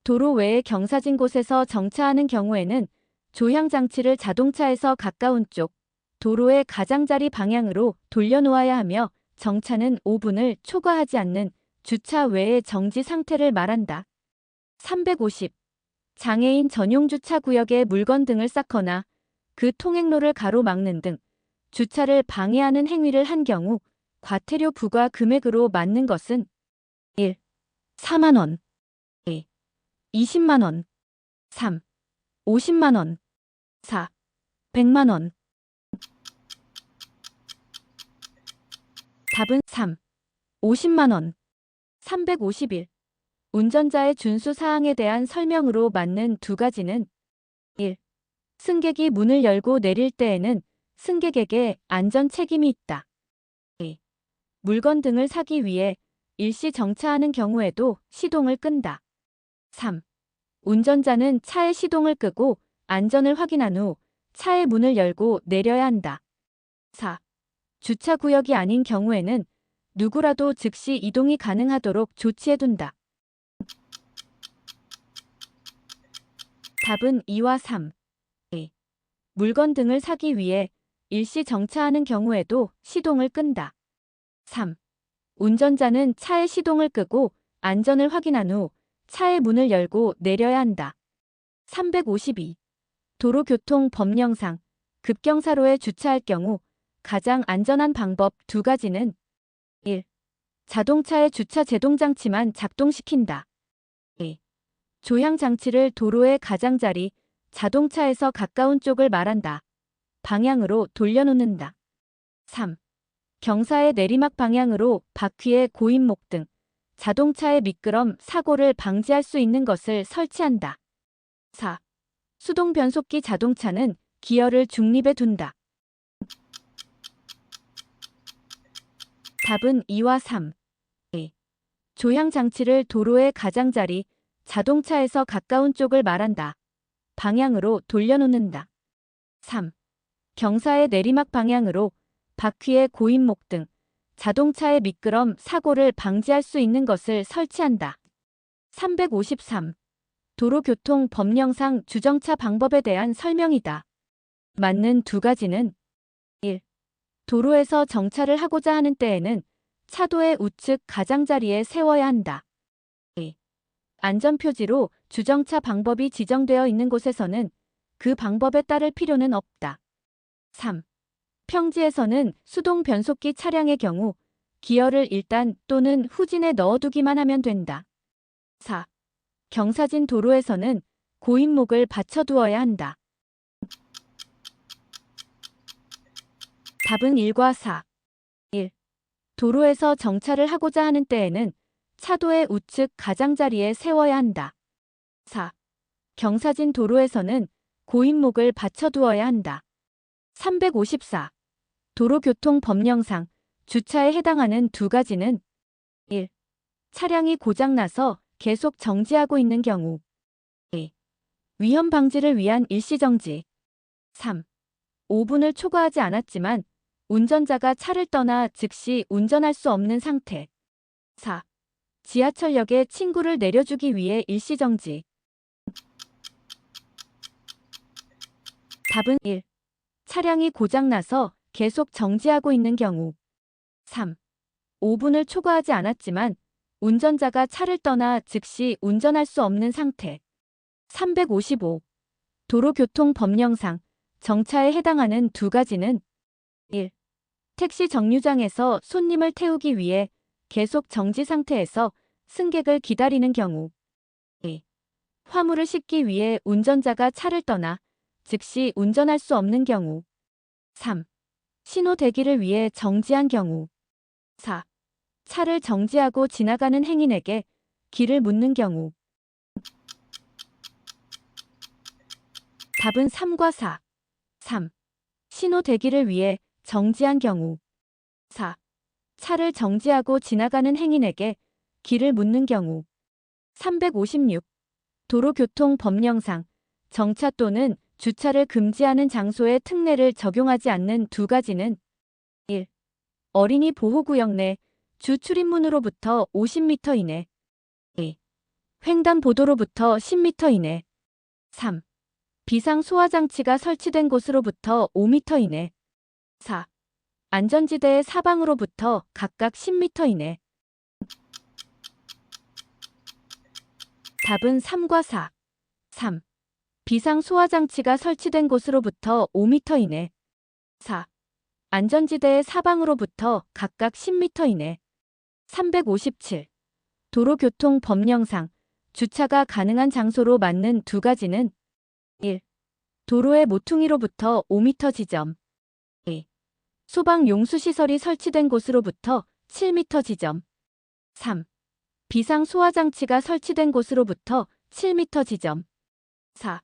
A: 도로 외의 경사진 곳에서 정차하는 경우에는 조향장치를 자동차에서 가까운 쪽 도로의 가장자리 방향으로 돌려놓아야 하며 정차는 5분을 초과하지 않는 주차 외의 정지 상태를 말한다. 350. 장애인 전용 주차 구역에 물건 등을 쌓거나 그 통행로를 가로막는 등 주차를 방해하는 행위를 한 경우 과태료 부과 금액으로 맞는 것은 1. 4만 원. 2. 20만 원. 3. 50만 원. 4. 100만 원. 답은 3. 50만 원. 351. 운전자의 준수 사항에 대한 설명으로 맞는 두 가지는 1. 승객이 문을 열고 내릴 때에는 승객에게 안전 책임이 있다. 2. 물건 등을 사기 위해 일시 정차하는 경우에도 시동을 끈다. 3. 운전자는 차의 시동을 끄고 안전을 확인한 후 차의 문을 열고 내려야 한다. 4. 주차구역이 아닌 경우에는 누구라도 즉시 이동이 가능하도록 조치해둔다. 답은 2와 3. 2. 물건 등을 사기 위해 일시 정차하는 경우에도 시동을 끈다. 3. 운전자는 차의 시동을 끄고 안전을 확인한 후 차의 문을 열고 내려야 한다. 352. 도로교통법령상 급경사로에 주차할 경우 가장 안전한 방법 두 가지는 1. 자동차의 주차 제동 장치만 작동시킨다. 2. 조향 장치를 도로의 가장자리, 자동차에서 가까운 쪽을 말한다. 방향으로 돌려놓는다. 3. 경사의 내리막 방향으로 바퀴의 고인목 등 자동차의 미끄럼, 사고를 방지할 수 있는 것을 설치한다. 4. 수동 변속기 자동차는 기어를 중립에 둔다. 답은 2와 3. 2. 조향 장치를 도로의 가장자리, 자동차에서 가까운 쪽을 말한다. 방향으로 돌려놓는다. 3. 경사의 내리막 방향으로 바퀴의 고인목 등 자동차의 미끄럼, 사고를 방지할 수 있는 것을 설치한다. 353. 도로교통 법령상 주정차 방법에 대한 설명이다. 맞는 두 가지는 1. 도로에서 정차를 하고자 하는 때에는 차도의 우측 가장자리에 세워야 한다. 2. 안전표지로 주정차 방법이 지정되어 있는 곳에서는 그 방법에 따를 필요는 없다. 3. 평지에서는 수동 변속기 차량의 경우 기어를 1단 또는 후진에 넣어두기만 하면 된다. 4. 경사진 도로에서는 고인목을 받쳐두어야 한다. 답은 1과 4. 1. 도로에서 정차를 하고자 하는 때에는 차도의 우측 가장자리에 세워야 한다. 4. 경사진 도로에서는 고인목을 받쳐두어야 한다. 354. 도로교통법령상 주차에 해당하는 두 가지는 1. 차량이 고장나서 계속 정지하고 있는 경우 2. 위험 방지를 위한 일시정지 3. 5분을 초과하지 않았지만 운전자가 차를 떠나 즉시 운전할 수 없는 상태 4. 지하철역에 친구를 내려주기 위해 일시정지 답은 1. 차량이 고장나서 계속 정지하고 있는 경우 3. 5분을 초과하지 않았지만 운전자가 차를 떠나 즉시 운전할 수 없는 상태 355. 도로교통법령상 정차에 해당하는 두 가지는 1. 택시 정류장에서 손님을 태우기 위해 계속 정지 상태에서 승객을 기다리는 경우 2. 화물을 싣기 위해 운전자가 차를 떠나 즉시 운전할 수 없는 경우 3. 신호 대기를 위해 정지한 경우 4. 차를 정지하고 지나가는 행인에게 길을 묻는 경우 답은 3과 4. 3. 신호 대기를 위해 정지한 경우 4. 차를 정지하고 지나가는 행인에게 길을 묻는 경우 356. 도로교통법령상 정차 또는 주차를 금지하는 장소의 특례를 적용하지 않는 두 가지는 1. 어린이 보호구역 내 주 출입문으로부터 50m 이내 2. 횡단보도로부터 10m 이내 3. 비상 소화장치가 설치된 곳으로부터 5m 이내 4. 안전지대의 사방으로부터 각각 10m 이내 답은 3과 4. 3. 비상 소화장치가 설치된 곳으로부터 5m 이내 4. 안전지대의 사방으로부터 각각 10m 이내 357. 도로교통법령상 주차가 가능한 장소로 맞는 두 가지는 1. 도로의 모퉁이로부터 5m 지점 2. 소방용수시설이 설치된 곳으로부터 7m 지점 3. 비상 소화장치가 설치된 곳으로부터 7m 지점 4.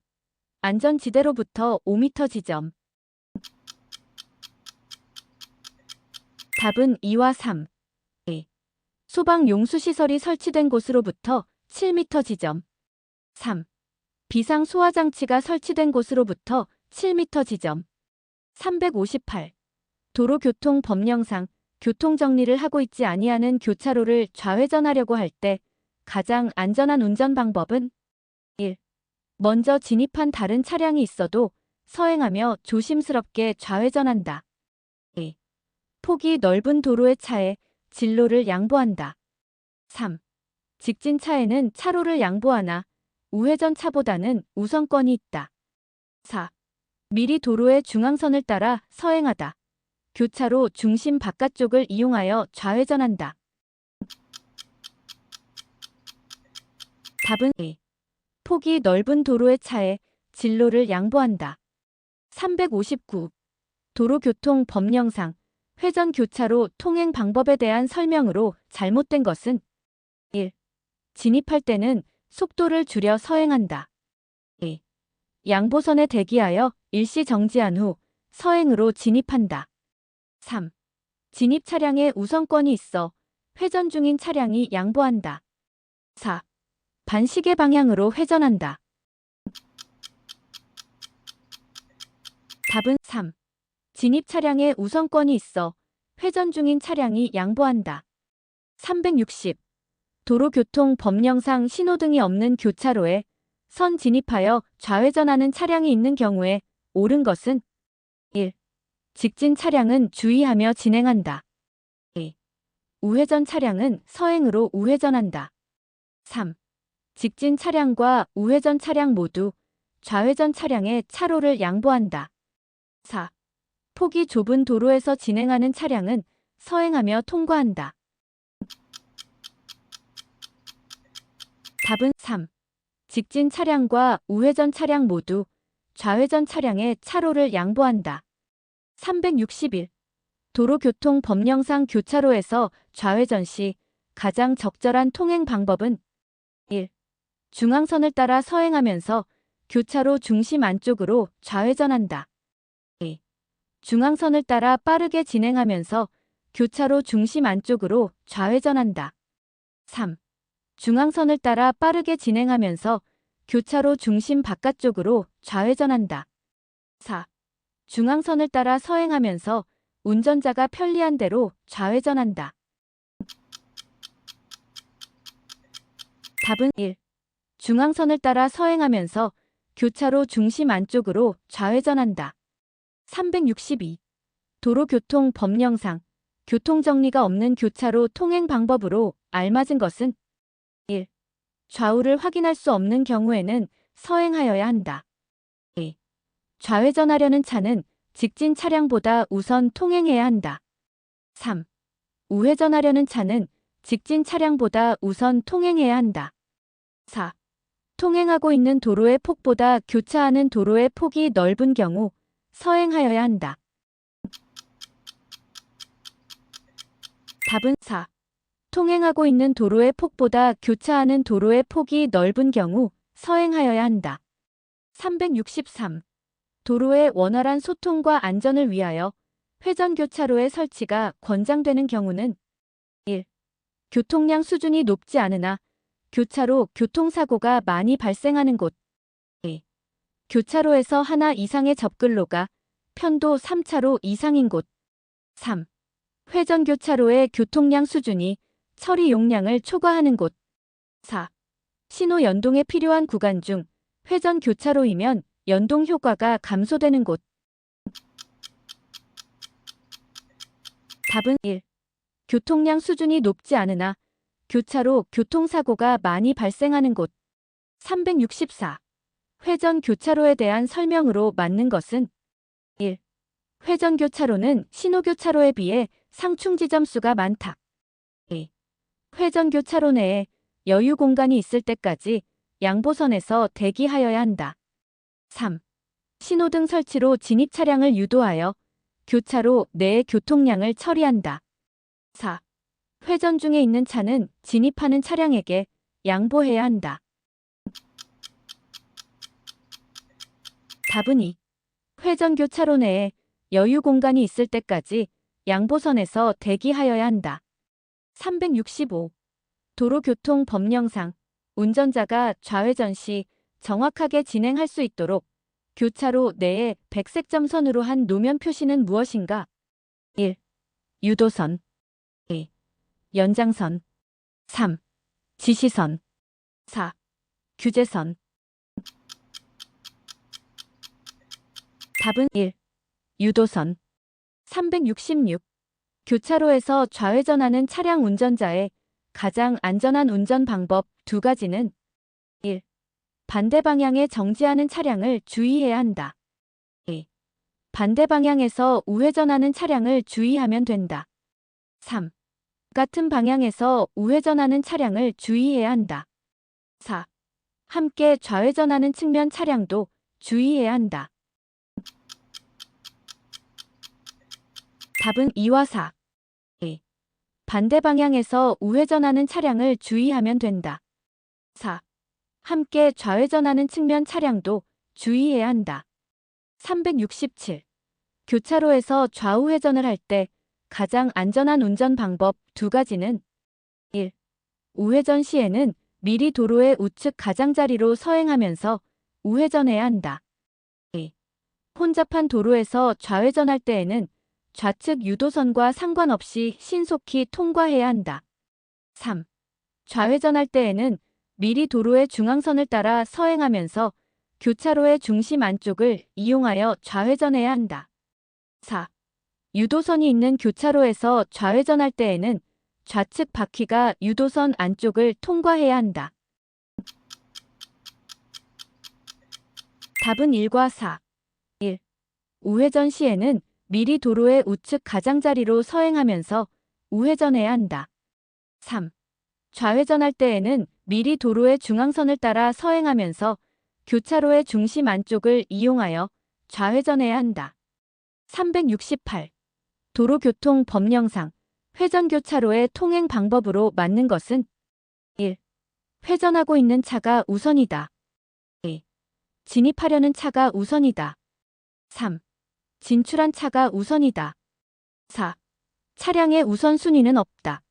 A: 안전지대로부터 5m 지점 답은 2와 3. 2. 소방용수시설이 설치된 곳으로부터 7m 지점 3. 비상 소화장치가 설치된 곳으로부터 7m 지점 358. 도로교통법령상 교통정리를 하고 있지 아니하는 교차로를 좌회전하려고 할 때 가장 안전한 운전 방법은 1. 먼저 진입한 다른 차량이 있어도 서행하며 조심스럽게 좌회전한다. 2. 폭이 넓은 도로의 차에 진로를 양보한다. 3. 직진 차에는 차로를 양보하나 우회전 차보다는 우선권이 있다. 4. 미리 도로의 중앙선을 따라 서행하다. 교차로 중심 바깥쪽을 이용하여 좌회전한다. 답은 A. 폭이 넓은 도로의 차에 진로를 양보한다. 359. 도로교통 법령상 회전 교차로 통행 방법에 대한 설명으로 잘못된 것은 1. 진입할 때는 속도를 줄여 서행한다. 2. 양보선에 대기하여 일시 정지한 후 서행으로 진입한다. 3. 진입 차량에 우선권이 있어 회전 중인 차량이 양보한다. 4. 반시계 방향으로 회전한다. 답은 3. 진입 차량에 우선권이 있어 회전 중인 차량이 양보한다. 360. 도로교통 법령상 신호등이 없는 교차로에 선 진입하여 좌회전하는 차량이 있는 경우에 옳은 것은 1. 직진 차량은 주의하며 진행한다. 2. 우회전 차량은 서행으로 우회전한다. 3. 직진 차량과 우회전 차량 모두 좌회전 차량의 차로를 양보한다. 4. 폭이 좁은 도로에서 진행하는 차량은 서행하며 통과한다. 답은 3. 직진 차량과 우회전 차량 모두 좌회전 차량의 차로를 양보한다. 361. 도로교통 법령상 교차로에서 좌회전 시 가장 적절한 통행 방법은 1. 중앙선을 따라 서행하면서 교차로 중심 안쪽으로 좌회전한다. 2. 중앙선을 따라 빠르게 진행하면서 교차로 중심 안쪽으로 좌회전한다. 3. 중앙선을 따라 빠르게 진행하면서 교차로 중심 바깥쪽으로 좌회전한다. 4. 중앙선을 따라 서행하면서 운전자가 편리한 대로 좌회전한다. 답은 1. 중앙선을 따라 서행하면서 교차로 중심 안쪽으로 좌회전한다. 362. 도로교통 법령상 교통정리가 없는 교차로 통행 방법으로 알맞은 것은 1. 좌우를 확인할 수 없는 경우에는 서행하여야 한다. 2. 좌회전하려는 차는 직진 차량보다 우선 통행해야 한다. 3. 우회전하려는 차는 직진 차량보다 우선 통행해야 한다. 4. 통행하고 있는 도로의 폭보다 교차하는 도로의 폭이 넓은 경우 서행하여야 한다. 답은 4. 통행하고 있는 도로의 폭보다 교차하는 도로의 폭이 넓은 경우 서행하여야 한다. 363. 도로의 원활한 소통과 안전을 위하여 회전교차로의 설치가 권장되는 경우는 1. 교통량 수준이 높지 않으나 교차로 교통사고가 많이 발생하는 곳. 2. 교차로에서 하나 이상의 접근로가 편도 3차로 이상인 곳. 3. 회전교차로의 교통량 수준이 처리 용량을 초과하는 곳. 4. 신호 연동에 필요한 구간 중 회전교차로이면 연동 효과가 감소되는 곳. 답은 1. 교통량 수준이 높지 않으나 교차로 교통사고가 많이 발생하는 곳. 364. 회전교차로에 대한 설명으로 맞는 것은 1. 회전교차로는 신호교차로에 비해 상충지점 수가 많다. 2. 회전교차로 내에 여유 공간이 있을 때까지 양보선에서 대기하여야 한다. 3. 신호등 설치로 진입 차량을 유도하여 교차로 내의 교통량을 처리한다. 4. 회전 중에 있는 차는 진입하는 차량에게 양보해야 한다. 답은 2. 회전교차로 내에 여유 공간이 있을 때까지 양보선에서 대기하여야 한다. 365. 도로교통 법령상 운전자가 좌회전 시 정확하게 진행할 수 있도록 교차로 내에 백색 점선으로 한 노면 표시는 무엇인가? 1. 유도선. 2. 연장선. 3. 지시선. 4. 규제선. 답은 1. 유도선. 366. 교차로에서 좌회전하는 차량 운전자의 가장 안전한 운전 방법 두 가지는 1. 반대 방향에 정지하는 차량을 주의해야 한다. 2. 반대 방향에서 우회전하는 차량을 주의하면 된다. 3. 같은 방향에서 우회전하는 차량을 주의해야 한다. 4. 함께 좌회전하는 측면 차량도 주의해야 한다. 답은 2와 4. 반대 방향에서 우회전하는 차량을 주의하면 된다. 4. 함께 좌회전하는 측면 차량도 주의해야 한다. 367. 교차로에서 좌우 회전을 할 때 가장 안전한 운전 방법 두 가지는 1. 우회전 시에는 미리 도로의 우측 가장자리로 서행하면서 우회전해야 한다. 2. 혼잡한 도로에서 좌회전할 때에는 좌측 유도선과 상관없이 신속히 통과해야 한다. 3. 좌회전할 때에는 미리 도로의 중앙선을 따라 서행하면서 교차로의 중심 안쪽을 이용하여 좌회전해야 한다. 4. 유도선이 있는 교차로에서 좌회전할 때에는 좌측 바퀴가 유도선 안쪽을 통과해야 한다. 답은 1과 4. 1. 우회전 시에는 미리 도로의 우측 가장자리로 서행하면서 우회전해야 한다. 3. 좌회전할 때에는 미리 도로의 중앙선을 따라 서행하면서 교차로의 중심 안쪽을 이용하여 좌회전해야 한다. 368. 도로교통 법령상 회전교차로의 통행 방법으로 맞는 것은 1. 회전하고 있는 차가 우선이다. 2. 진입하려는 차가 우선이다. 3. 진출한 차가 우선이다. 4. 차량의 우선순위는 없다.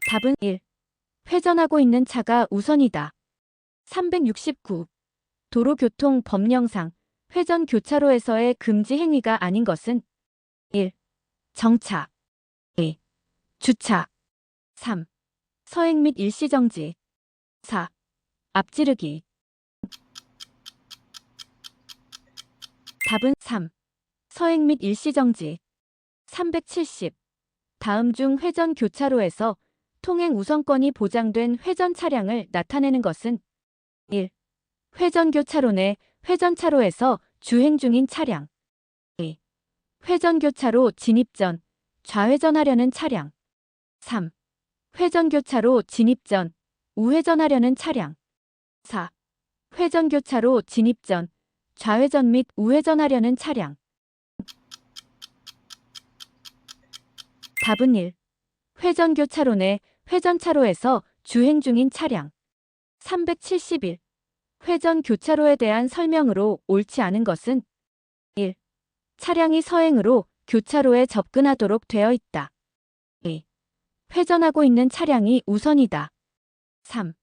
A: 답은 1. 회전하고 있는 차가 우선이다. 369. 도로교통 법령상 회전 교차로에서의 금지 행위가 아닌 것은 1. 정차 2. 주차 3. 서행 및 일시정지 4. 앞지르기 답은 3. 서행 및 일시정지 370. 다음 중 회전 교차로에서 통행 우선권이 보장된 회전 차량을 나타내는 것은 1. 회전 교차로 내 회전차로에서 주행 중인 차량 2. 회전 교차로 진입 전 좌회전하려는 차량 3. 회전 교차로 진입 전 우회전하려는 차량 4. 회전 교차로 진입 전 좌회전 및 우회전하려는 차량 답은 1. 회전 교차로 내 회전차로에서 주행 중인 차량 371. 회전 교차로에 대한 설명으로 옳지 않은 것은 1. 차량이 서행으로 교차로에 접근하도록 되어 있다. 2. 회전하고 있는 차량이 우선이다. 3.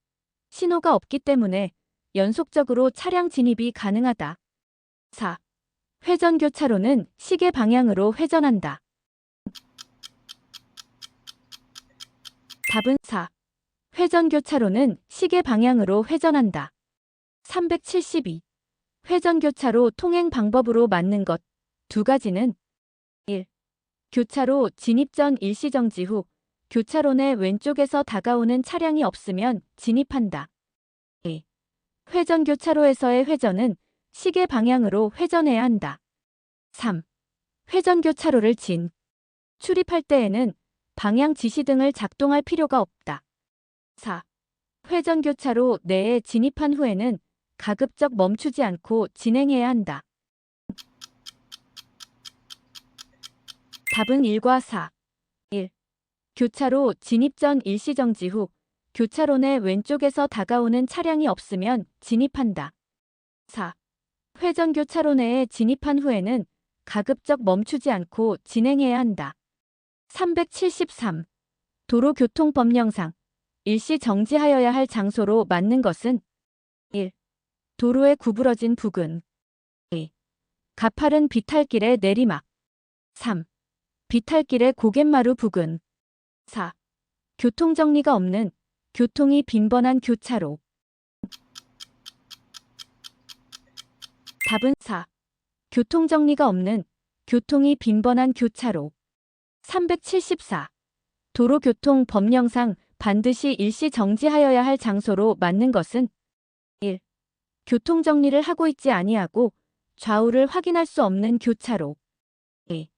A: 신호가 없기 때문에 연속적으로 차량 진입이 가능하다. 4. 회전 교차로는 시계 방향으로 회전한다. 답은 4. 회전 교차로는 시계 방향으로 회전한다. 372. 회전 교차로 통행 방법으로 맞는 것 두 가지는 1. 교차로 진입 전 일시정지 후 교차로 내 왼쪽에서 다가오는 차량이 없으면 진입한다. 2. 회전 교차로에서의 회전은 시계 방향으로 회전해야 한다. 3. 회전 교차로를 출입할 때에는 방향 지시등을 작동할 필요가 없다. 4. 회전 교차로 내에 진입한 후에는 가급적 멈추지 않고 진행해야 한다. 답은 1과 4. 1. 교차로 진입 전 일시정지 후 교차로 내 왼쪽에서 다가오는 차량이 없으면 진입한다. 4. 회전 교차로 내에 진입한 후에는 가급적 멈추지 않고 진행해야 한다. 373. 도로교통법령상 일시 정지하여야 할 장소로 맞는 것은 1. 도로의 구부러진 부근 2. 가파른 비탈길의 내리막 3. 비탈길의 고갯마루 부근 4. 교통정리가 없는 교통이 빈번한 교차로 답은 4. 교통정리가 없는 교통이 빈번한 교차로 374. 도로교통법령상 반드시 일시 정지하여야 할 장소로 맞는 것은 1. 교통정리를 하고 있지 아니하고 좌우를 확인할 수 없는 교차로 2.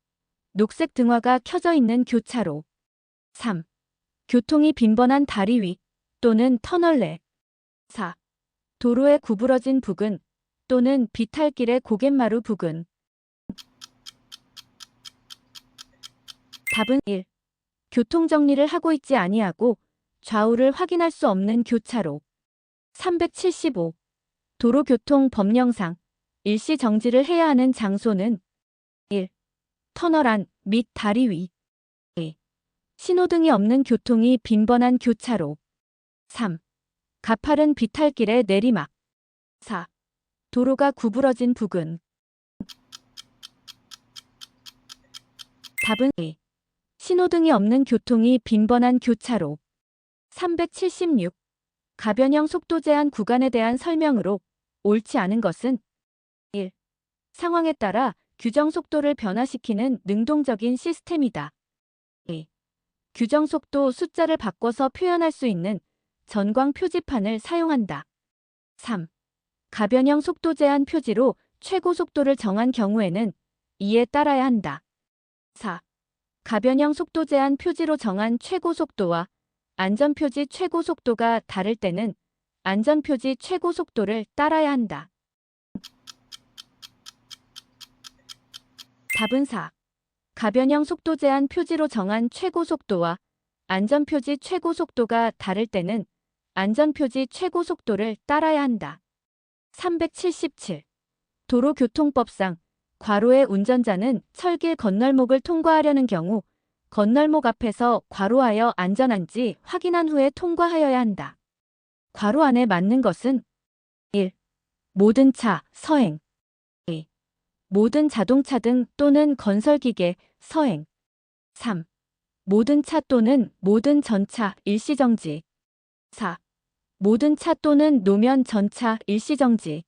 A: 녹색 등화가 켜져 있는 교차로 3. 교통이 빈번한 다리 위 또는 터널 내. 4. 도로의 구부러진 부근 또는 비탈길의 고갯마루 부근. 답은 1. 교통정리를 하고 있지 아니하고 좌우를 확인할 수 없는 교차로. 375. 도로교통법령상 일시 정지를 해야 하는 장소는 1. 터널 안 및 다리 위. 2. 신호등이 없는 교통이 빈번한 교차로. 3. 가파른 비탈길의 내리막. 4. 도로가 구부러진 부근. 답은 2. 신호등이 없는 교통이 빈번한 교차로. 376. 가변형 속도 제한 구간에 대한 설명으로 옳지 않은 것은 1. 상황에 따라 규정 속도를 변화시키는 능동적인 시스템이다. 2. 규정 속도 숫자를 바꿔서 표현할 수 있는 전광 표지판을 사용한다. 3. 가변형 속도 제한 표지로 최고 속도를 정한 경우에는 이에 따라야 한다. 4. 가변형 속도 제한 표지로 정한 최고 속도와 안전표지 최고 속도가 다를 때는 안전표지 최고 속도를 따라야 한다. 답은 4. 가변형 속도 제한 표지로 정한 최고 속도와 안전표지 최고 속도가 다를 때는 안전표지 최고 속도를 따라야 한다. 377. 도로교통법상 과로의 운전자는 철길 건널목을 통과하려는 경우 건널목 앞에서 과로하여 안전한지 확인한 후에 통과하여야 한다. 과로 안에 맞는 것은 1. 모든 차, 서행. 2. 모든 자동차 등 또는 건설기계, 서행. 3. 모든 차 또는 모든 전차, 일시정지. 4. 모든 차 또는 노면 전차, 일시정지.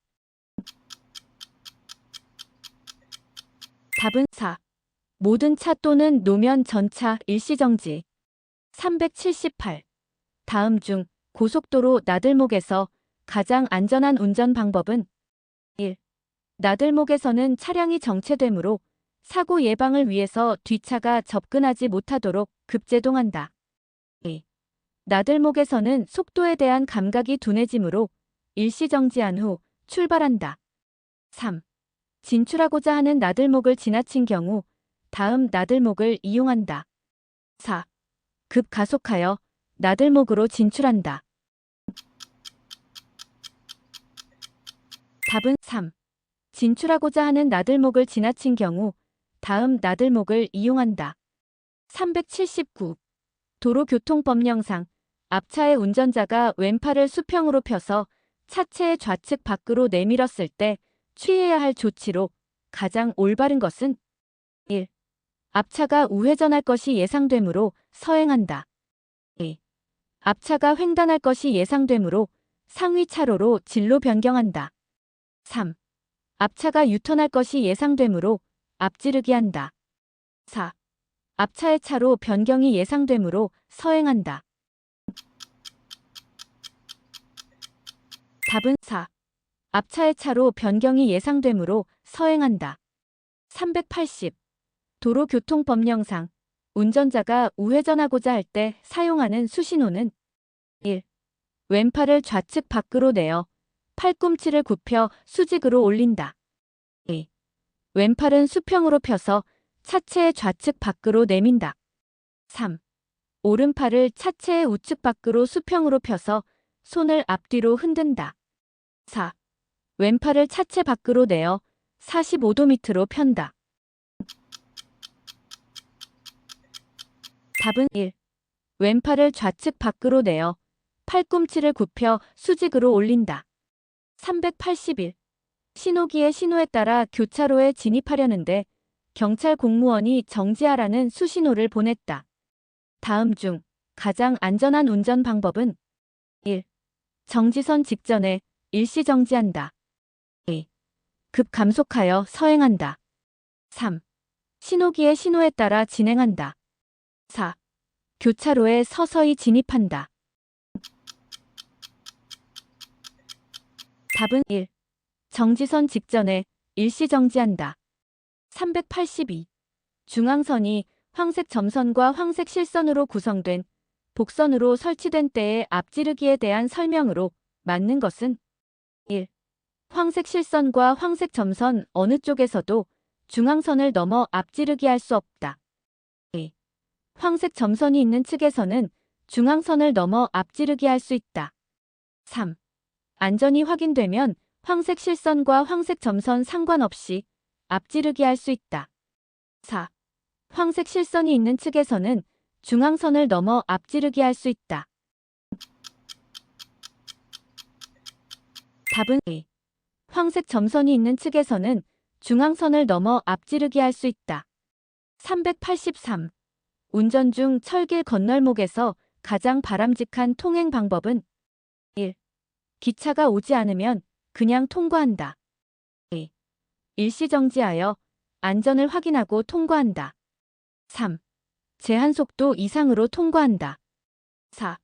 A: 답은 4. 모든 차 또는 노면 전차, 일시정지. 378. 다음 중 고속도로 나들목에서 가장 안전한 운전 방법은 1. 나들목에서는 차량이 정체되므로 사고 예방을 위해서 뒷차가 접근하지 못하도록 급제동한다. 2. 나들목에서는 속도에 대한 감각이 둔해지므로 일시정지한 후 출발한다. 3. 진출하고자 하는 나들목을 지나친 경우 다음 나들목을 이용한다. 4. 급가속하여 나들목으로 진출한다. 답은 3. 진출하고자 하는 나들목을 지나친 경우 다음 나들목을 이용한다. 379. 도로교통법령상 앞차의 운전자가 왼팔을 수평으로 펴서 차체의 좌측 밖으로 내밀었을 때 취해야 할 조치로 가장 올바른 것은 1. 앞차가 우회전할 것이 예상되므로 서행한다. 2. 앞차가 횡단할 것이 예상되므로 상위 차로로 진로 변경한다. 3. 앞차가 유턴할 것이 예상되므로 앞지르기 한다. 4. 앞차의 차로 변경이 예상되므로 서행한다. 답은 4. 앞차의 차로 변경이 예상되므로 서행한다. 380. 도로교통법령상 운전자가 우회전하고자 할 때 사용하는 수신호는 1. 왼팔을 좌측 밖으로 내어 팔꿈치를 굽혀 수직으로 올린다. 2. 왼팔은 수평으로 펴서 차체의 좌측 밖으로 내민다. 3. 오른팔을 차체의 우측 밖으로 수평으로 펴서 손을 앞뒤로 흔든다. 4. 왼팔을 차체 밖으로 내어 45도 밑으로 편다. 답은 1. 왼팔을 좌측 밖으로 내어 팔꿈치를 굽혀 수직으로 올린다. 381. 신호기의 신호에 따라 교차로에 진입하려는데 경찰 공무원이 정지하라는 수신호를 보냈다. 다음 중 가장 안전한 운전 방법은 1. 정지선 직전에 일시 정지한다. 2. 급감속하여 서행한다. 3. 신호기의 신호에 따라 진행한다. 4. 교차로에 서서히 진입한다. 답은 1. 정지선 직전에 일시 정지한다. 382. 중앙선이 황색 점선과 황색 실선으로 구성된 복선으로 설치된 때의 앞지르기에 대한 설명으로 맞는 것은 1. 황색 실선과 황색 점선 어느 쪽에서도 중앙선을 넘어 앞지르기 할 수 없다. 2. 황색 점선이 있는 측에서는 중앙선을 넘어 앞지르기 할 수 있다. 3. 안전이 확인되면 황색 실선과 황색 점선 상관없이 앞지르기 할 수 있다. 4. 황색 실선이 있는 측에서는 중앙선을 넘어 앞지르기 할 수 있다. 답은 2. 황색 점선이 있는 측에서는 중앙선을 넘어 앞지르기 할 수 있다. 383. 운전 중 철길 건널목에서 가장 바람직한 통행 방법은 1. 기차가 오지 않으면 그냥 통과한다. 2. 일시정지하여 안전을 확인하고 통과한다. 3. 제한 속도 이상으로 통과한다. 4.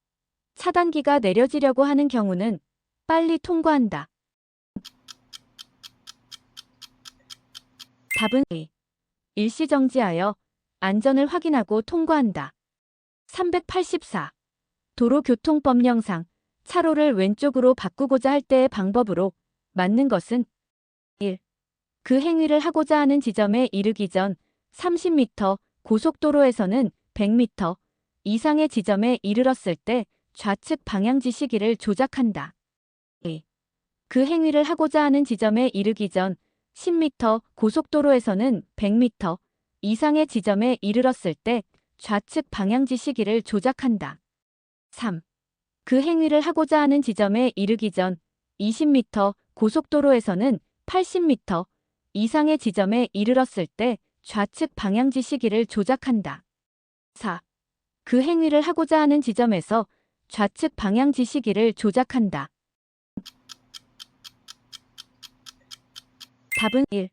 A: 차단기가 내려지려고 하는 경우는 빨리 통과한다. 답은 2. 일시정지하여 안전을 확인하고 통과한다. 384. 도로교통법령상 차로를 왼쪽으로 바꾸고자 할 때의 방법으로 맞는 것은 1. 그 행위를 하고자 하는 지점에 이르기 전 30m, 고속도로에서는 100m 이상의 지점에 이르렀을 때 좌측 방향지 시기를 조작한다. 2. 그 행위를 하고자 하는 지점에 이르기 전 10m, 고속도로에서는 100m 이상의 지점에 이르렀을 때 좌측 방향지 시기를 조작한다. 3. 그 행위를 하고자 하는 지점에 이르기 전 20m, 고속도로에서는 80m 이상의 지점에 이르렀을 때 좌측 방향지 시기를 조작한다. 4. 그 행위를 하고자 하는 지점에서 좌측 방향지 시기를 조작한다. 답은 1.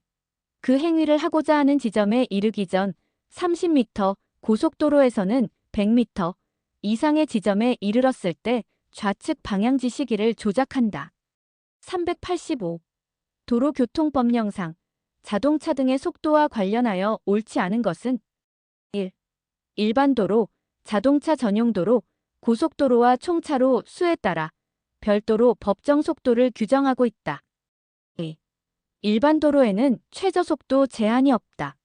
A: 그 행위를 하고자 하는 지점에 이르기 전 30m, 고속도로에서는 100m 이상의 지점에 이르렀을 때 좌측 방향지 시기를 조작한다. 385. 도로교통법령상 자동차 등의 속도와 관련하여 옳지 않은 것은 1. 일반 도로, 자동차 전용 도로, 고속도로와 총차로 수에 따라 별도로 법정 속도를 규정하고 있다. 2. 일반 도로에는 최저속도 제한이 없다.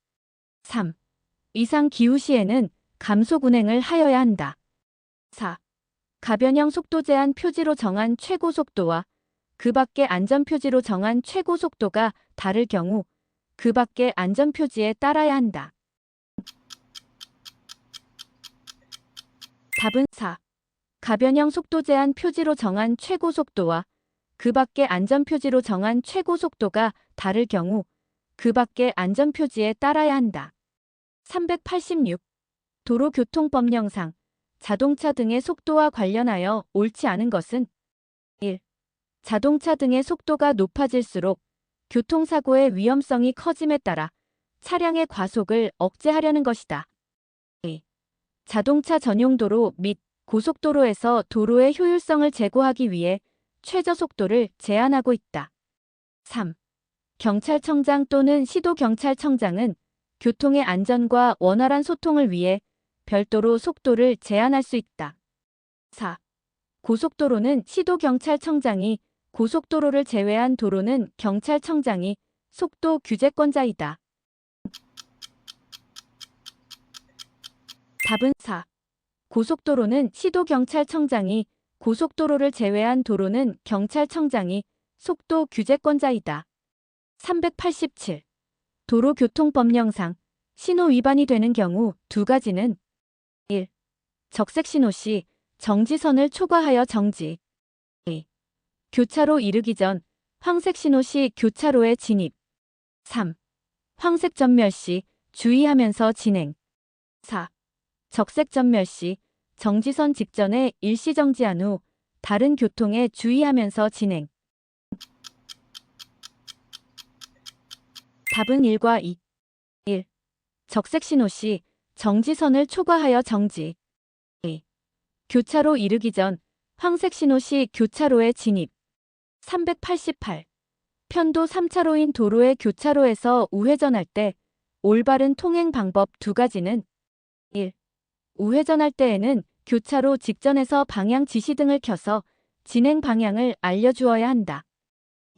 A: 3. 이상 기후 시에는 감속 운행을 하여야 한다. 4. 가변형 속도 제한 표지로 정한 최고 속도와 그 밖의 안전표지로 정한 최고 속도가 다를 경우 그 밖의 안전표지에 따라야 한다. 답은 4. 가변형 속도 제한 표지로 정한 최고 속도와 그 밖의 안전표지로 정한 최고 속도가 다를 경우 그 밖의 안전표지에 따라야 한다. 386. 도로교통법령상 자동차 등의 속도와 관련하여 옳지 않은 것은 1. 자동차 등의 속도가 높아질수록 교통사고의 위험성이 커짐에 따라 차량의 과속을 억제하려는 것이다. 2. 자동차 전용 도로 및 고속도로에서 도로의 효율성을 제고하기 위해 최저속도를 제한하고 있다. 3. 경찰청장 또는 시도경찰청장은 교통의 안전과 원활한 소통을 위해 별도로 속도를 제한할 수 있다. 4. 고속도로는 시도경찰청장이, 고속도로를 제외한 도로는 경찰청장이 속도 규제권자이다. 답은 4. 고속도로는 시도경찰청장이, 고속도로를 제외한 도로는 경찰청장이 속도 규제권자이다. 387. 도로교통법령상 신호 위반이 되는 경우 두 가지는 1. 적색신호 시 정지선을 초과하여 정지. 2. 교차로 이르기 전 황색신호 시 교차로에 진입. 3. 황색 전멸 시 주의하면서 진행. 4. 적색 전멸 시 정지선 직전에 일시정지한 후 다른 교통에 주의하면서 진행. 답은 1과 2. 1. 적색 신호 시 정지선을 초과하여 정지. 2. 교차로 이르기 전 황색 신호 시 교차로에 진입. 388. 편도 3차로인 도로의 교차로에서 우회전할 때 올바른 통행 방법 두 가지는 1. 우회전할 때에는 교차로 직전에서 방향 지시 등을 켜서 진행 방향을 알려주어야 한다.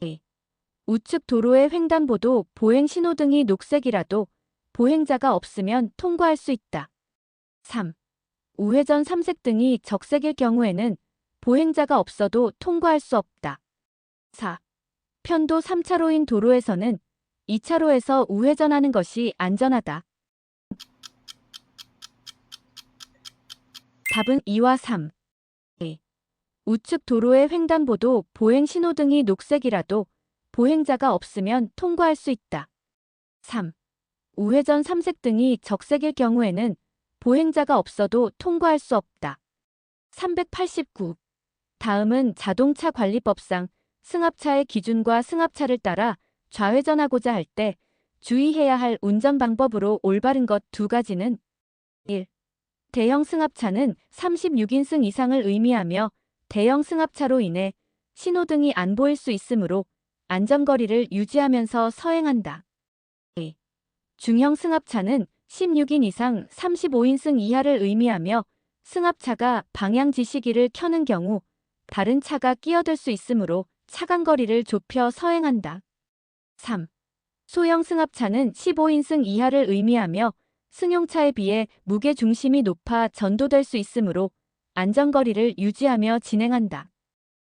A: 2. 우측 도로의 횡단보도 보행 신호등이 녹색이라도 보행자가 없으면 통과할 수 있다. 3. 우회전 3색등이 적색일 경우에는 보행자가 없어도 통과할 수 없다. 4. 편도 3차로인 도로에서는 2차로에서 우회전하는 것이 안전하다. 답은 2와 3. 2. 우측 도로의 횡단보도 보행 신호등이 녹색이라도 보행자가 없으면 통과할 수 있다. 3. 우회전 3색등이 적색일 경우에는 보행자가 없어도 통과할 수 없다. 389. 다음은 자동차 관리법상 승합차의 기준과 승합차를 따라 좌회전하고자 할 때 주의해야 할 운전 방법으로 올바른 것 두 가지는 1. 대형 승합차는 36인승 이상을 의미하며 대형 승합차로 인해 신호등이 안 보일 수 있으므로 안전거리를 유지하면서 서행한다. 2. 중형 승합차는 16인 이상 35인승 이하를 의미하며 승합차가 방향 지시기를 켜는 경우 다른 차가 끼어들 수 있으므로 차간거리를 좁혀 서행한다. 3. 소형 승합차는 15인승 이하를 의미하며 승용차에 비해 무게중심이 높아 전도될 수 있으므로 안전거리를 유지하며 진행한다.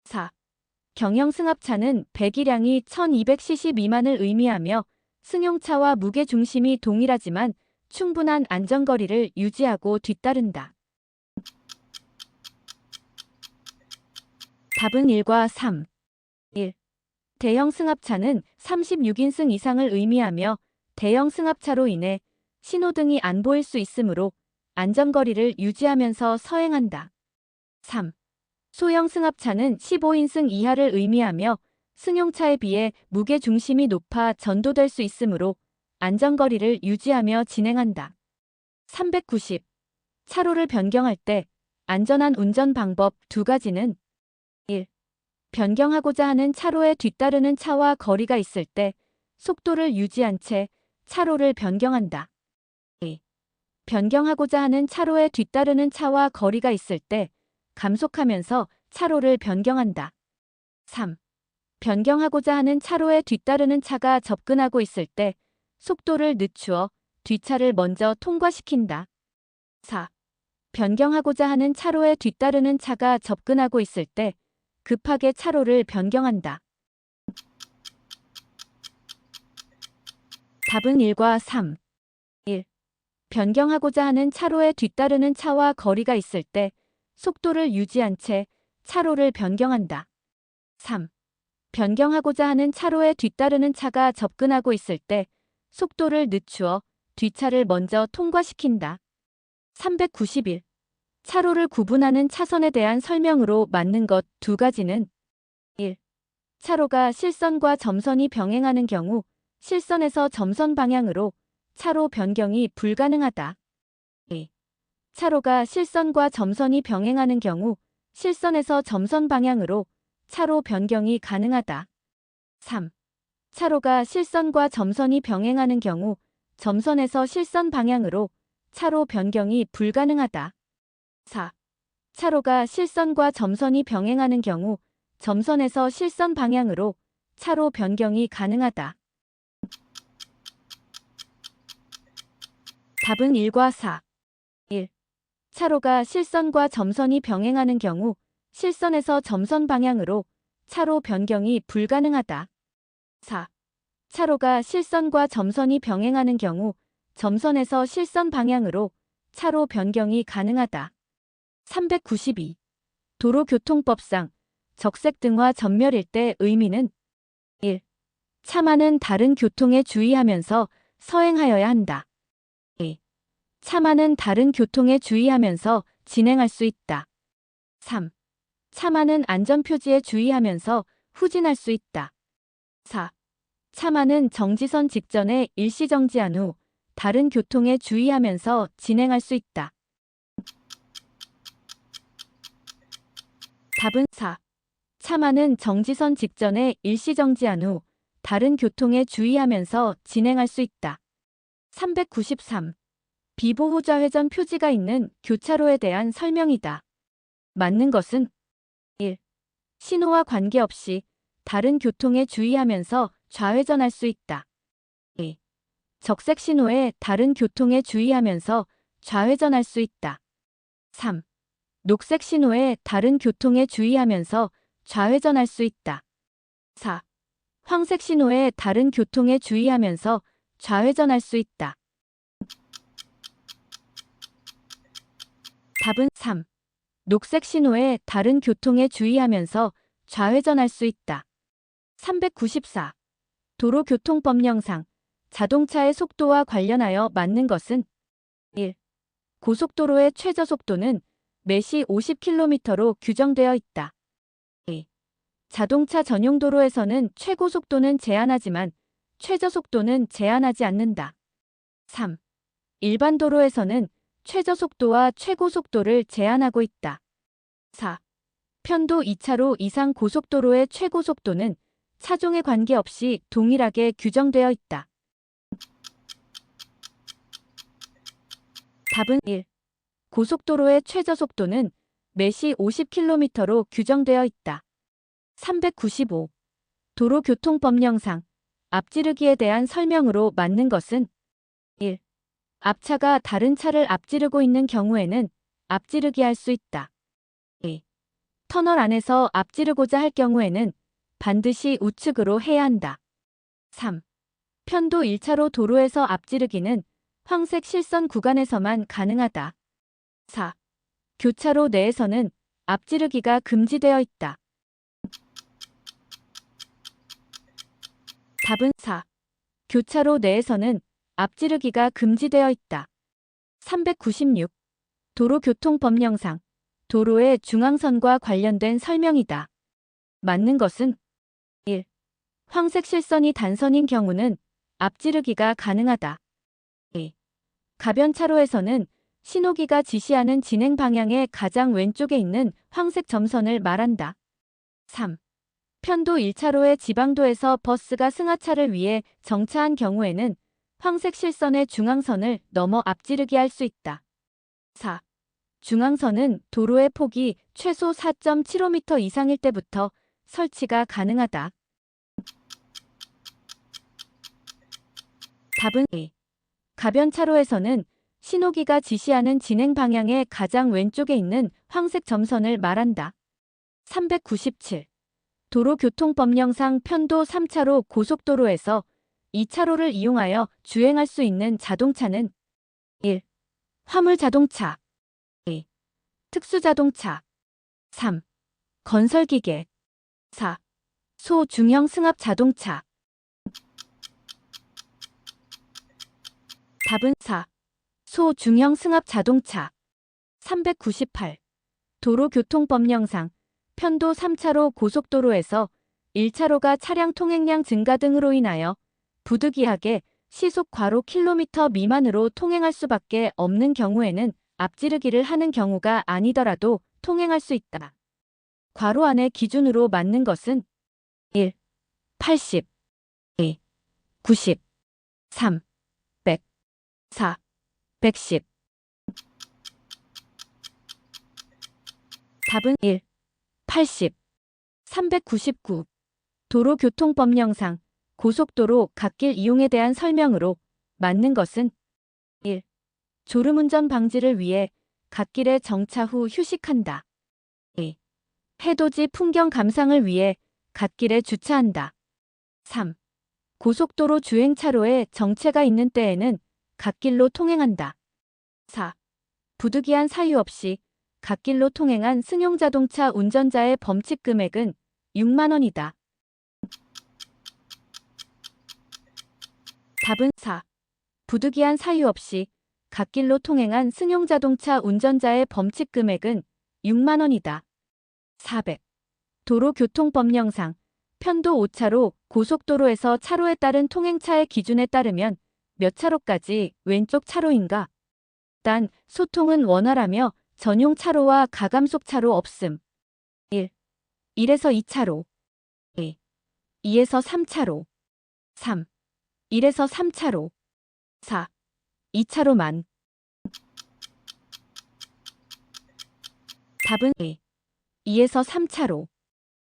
A: 4. 경형 승합차는 배기량이 1200cc 미만을 의미하며 승용차와 무게중심이 동일하지만 충분한 안전거리를 유지하고 뒤따른다. 답은 1과 3. 1. 대형 승합차는 36인승 이상을 의미하며 대형 승합차로 인해 신호등이 안 보일 수 있으므로 안전거리를 유지하면서 서행한다. 3. 소형 승합차는 15인승 이하를 의미하며 승용차에 비해 무게중심이 높아 전도될 수 있으므로 안전거리를 유지하며 진행한다. 390. 차로를 변경할 때 안전한 운전 방법 두 가지는 1. 변경하고자 하는 차로에 뒤따르는 차와 거리가 있을 때 속도를 유지한 채 차로를 변경한다. 2. 변경하고자 하는 차로에 뒤따르는 차와 거리가 있을 때 감속하면서 차로를 변경한다. 3. 변경하고자 하는 차로에 뒤따르는 차가 접근하고 있을 때 속도를 늦추어 뒷차를 먼저 통과시킨다. 4. 변경하고자 하는 차로에 뒤따르는 차가 접근하고 있을 때 급하게 차로를 변경한다. 답은 1과 3. 1. 변경하고자 하는 차로에 뒤따르는 차와 거리가 있을 때 속도를 유지한 채 차로를 변경한다. 3. 변경하고자 하는 차로에 뒤따르는 차가 접근하고 있을 때 속도를 늦추어 뒷차를 먼저 통과시킨다. 391. 차로를 구분하는 차선에 대한 설명으로 맞는 것 두 가지는 1. 차로가 실선과 점선이 병행하는 경우 실선에서 점선 방향으로 차로 변경이 불가능하다. 2. 차로가 실선과 점선이 병행하는 경우 실선에서 점선 방향으로 차로 변경이 가능하다. 3. 차로가 실선과 점선이 병행하는 경우 점선에서 실선 방향으로 차로 변경이 불가능하다. 4. 차로가 실선과 점선이 병행하는 경우 점선에서 실선 방향으로 차로 변경이 가능하다. 답은 1과 4. 1. 차로가 실선과 점선이 병행하는 경우 실선에서 점선 방향으로 차로 변경이 불가능하다. 4. 차로가 실선과 점선이 병행하는 경우 점선에서 실선 방향으로 차로 변경이 가능하다. 392. 도로교통법상 적색등화 전멸일 때 의미는 1. 차만은 다른 교통에 주의하면서 서행하여야 한다. 2. 차만은 다른 교통에 주의하면서 진행할 수 있다. 3. 차만은 안전표지에 주의하면서 후진할 수 있다. 4. 차만은 정지선 직전에 일시정지한 후 다른 교통에 주의하면서 진행할 수 있다. 답은 4. 차만은 정지선 직전에 일시정지한 후 다른 교통에 주의하면서 진행할 수 있다. 393. 비보호 좌회전 표지가 있는 교차로에 대한 설명이다. 맞는 것은 1. 신호와 관계없이 다른 교통에 주의하면서 좌회전할 수 있다. 2. 적색 신호에 다른 교통에 주의하면서 좌회전할 수 있다. 3. 녹색 신호에 다른 교통에 주의하면서 좌회전할 수 있다. 4. 황색 신호에 다른 교통에 주의하면서 좌회전할 수 있다. 답은 3. 녹색 신호에 다른 교통에 주의하면서 좌회전할 수 있다. 394. 도로교통법령상 자동차의 속도와 관련하여 맞는 것은 1. 고속도로의 최저속도는 매시 50km로 규정되어 있다. 2. 자동차 전용 도로에서는 최고속도는 제한하지만 최저속도는 제한하지 않는다. 3. 일반 도로에서는 최저속도와 최고속도를 제한하고 있다. 4. 편도 2차로 이상 고속도로의 최고속도는 차종에 관계없이 동일하게 규정되어 있다. 답은 1. 고속도로의 최저속도는 매시 50km로 규정되어 있다. 395. 도로교통법령상 앞지르기에 대한 설명으로 맞는 것은 1. 앞차가 다른 차를 앞지르고 있는 경우에는 앞지르기 할 수 있다. 2. 터널 안에서 앞지르고자 할 경우에는 반드시 우측으로 해야 한다. 3. 편도 1차로 도로에서 앞지르기는 황색 실선 구간에서만 가능하다. 4. 교차로 내에서는 앞지르기가 금지되어 있다. 답은 4. 교차로 내에서는 앞지르기가 금지되어 있다. 396. 도로교통법령상 도로의 중앙선과 관련된 설명이다. 맞는 것은 1. 황색 실선이 단선인 경우는 앞지르기가 가능하다. 2. 가변 차로에서는 신호기가 지시하는 진행 방향의 가장 왼쪽에 있는 황색 점선을 말한다. 3. 편도 1차로의 지방도에서 버스가 승하차를 위해 정차한 경우에는 황색 실선의 중앙선을 넘어 앞지르기 할 수 있다. 4. 중앙선은 도로의 폭이 최소 4.75m 이상일 때부터 설치가 가능하다. 답은 2. 가변 차로에서는 신호기가 지시하는 진행 방향의 가장 왼쪽에 있는 황색 점선을 말한다. 397. 도로교통법령상 편도 3차로 고속도로에서 2차로를 이용하여 주행할 수 있는 자동차는 1. 화물자동차 2. 특수자동차 3. 건설기계 4. 소중형 승합자동차 답은 4. 소중형 승합자동차 398. 도로교통법령상 편도 3차로 고속도로에서 1차로가 차량 통행량 증가 등으로 인하여 부득이하게 시속 과로 킬로미터 미만으로 통행할 수밖에 없는 경우에는 앞지르기를 하는 경우가 아니더라도 통행할 수 있다. 괄호 안에 기준으로 맞는 것은 1. 80 2. 90 3. 100 4. 110 답은 1. 80 399. 도로교통법령상 고속도로 갓길 이용에 대한 설명으로 맞는 것은 1. 졸음운전 방지를 위해 갓길에 정차 후 휴식한다. 2. 해돋이 풍경 감상을 위해 갓길에 주차한다. 3. 고속도로 주행차로에 정체가 있는 때에는 갓길로 통행한다. 4. 부득이한 사유 없이 갓길로 통행한 승용자동차 운전자의 범칙 금액은 6만 원이다. 답은 4. 부득이한 사유 없이 갓길로 통행한 승용자동차 운전자의 범칙 금액은 6만 원이다. 400. 도로교통법령상 편도 5차로 고속도로에서 차로에 따른 통행차의 기준에 따르면 몇 차로까지 왼쪽 차로인가? 단, 소통은 원활하며 전용 차로와 가감속 차로 없음. 1. 1에서 2차로 2. 2에서 3차로 3. 1에서 3차로 4. 2차로만 답은 2에서 3차로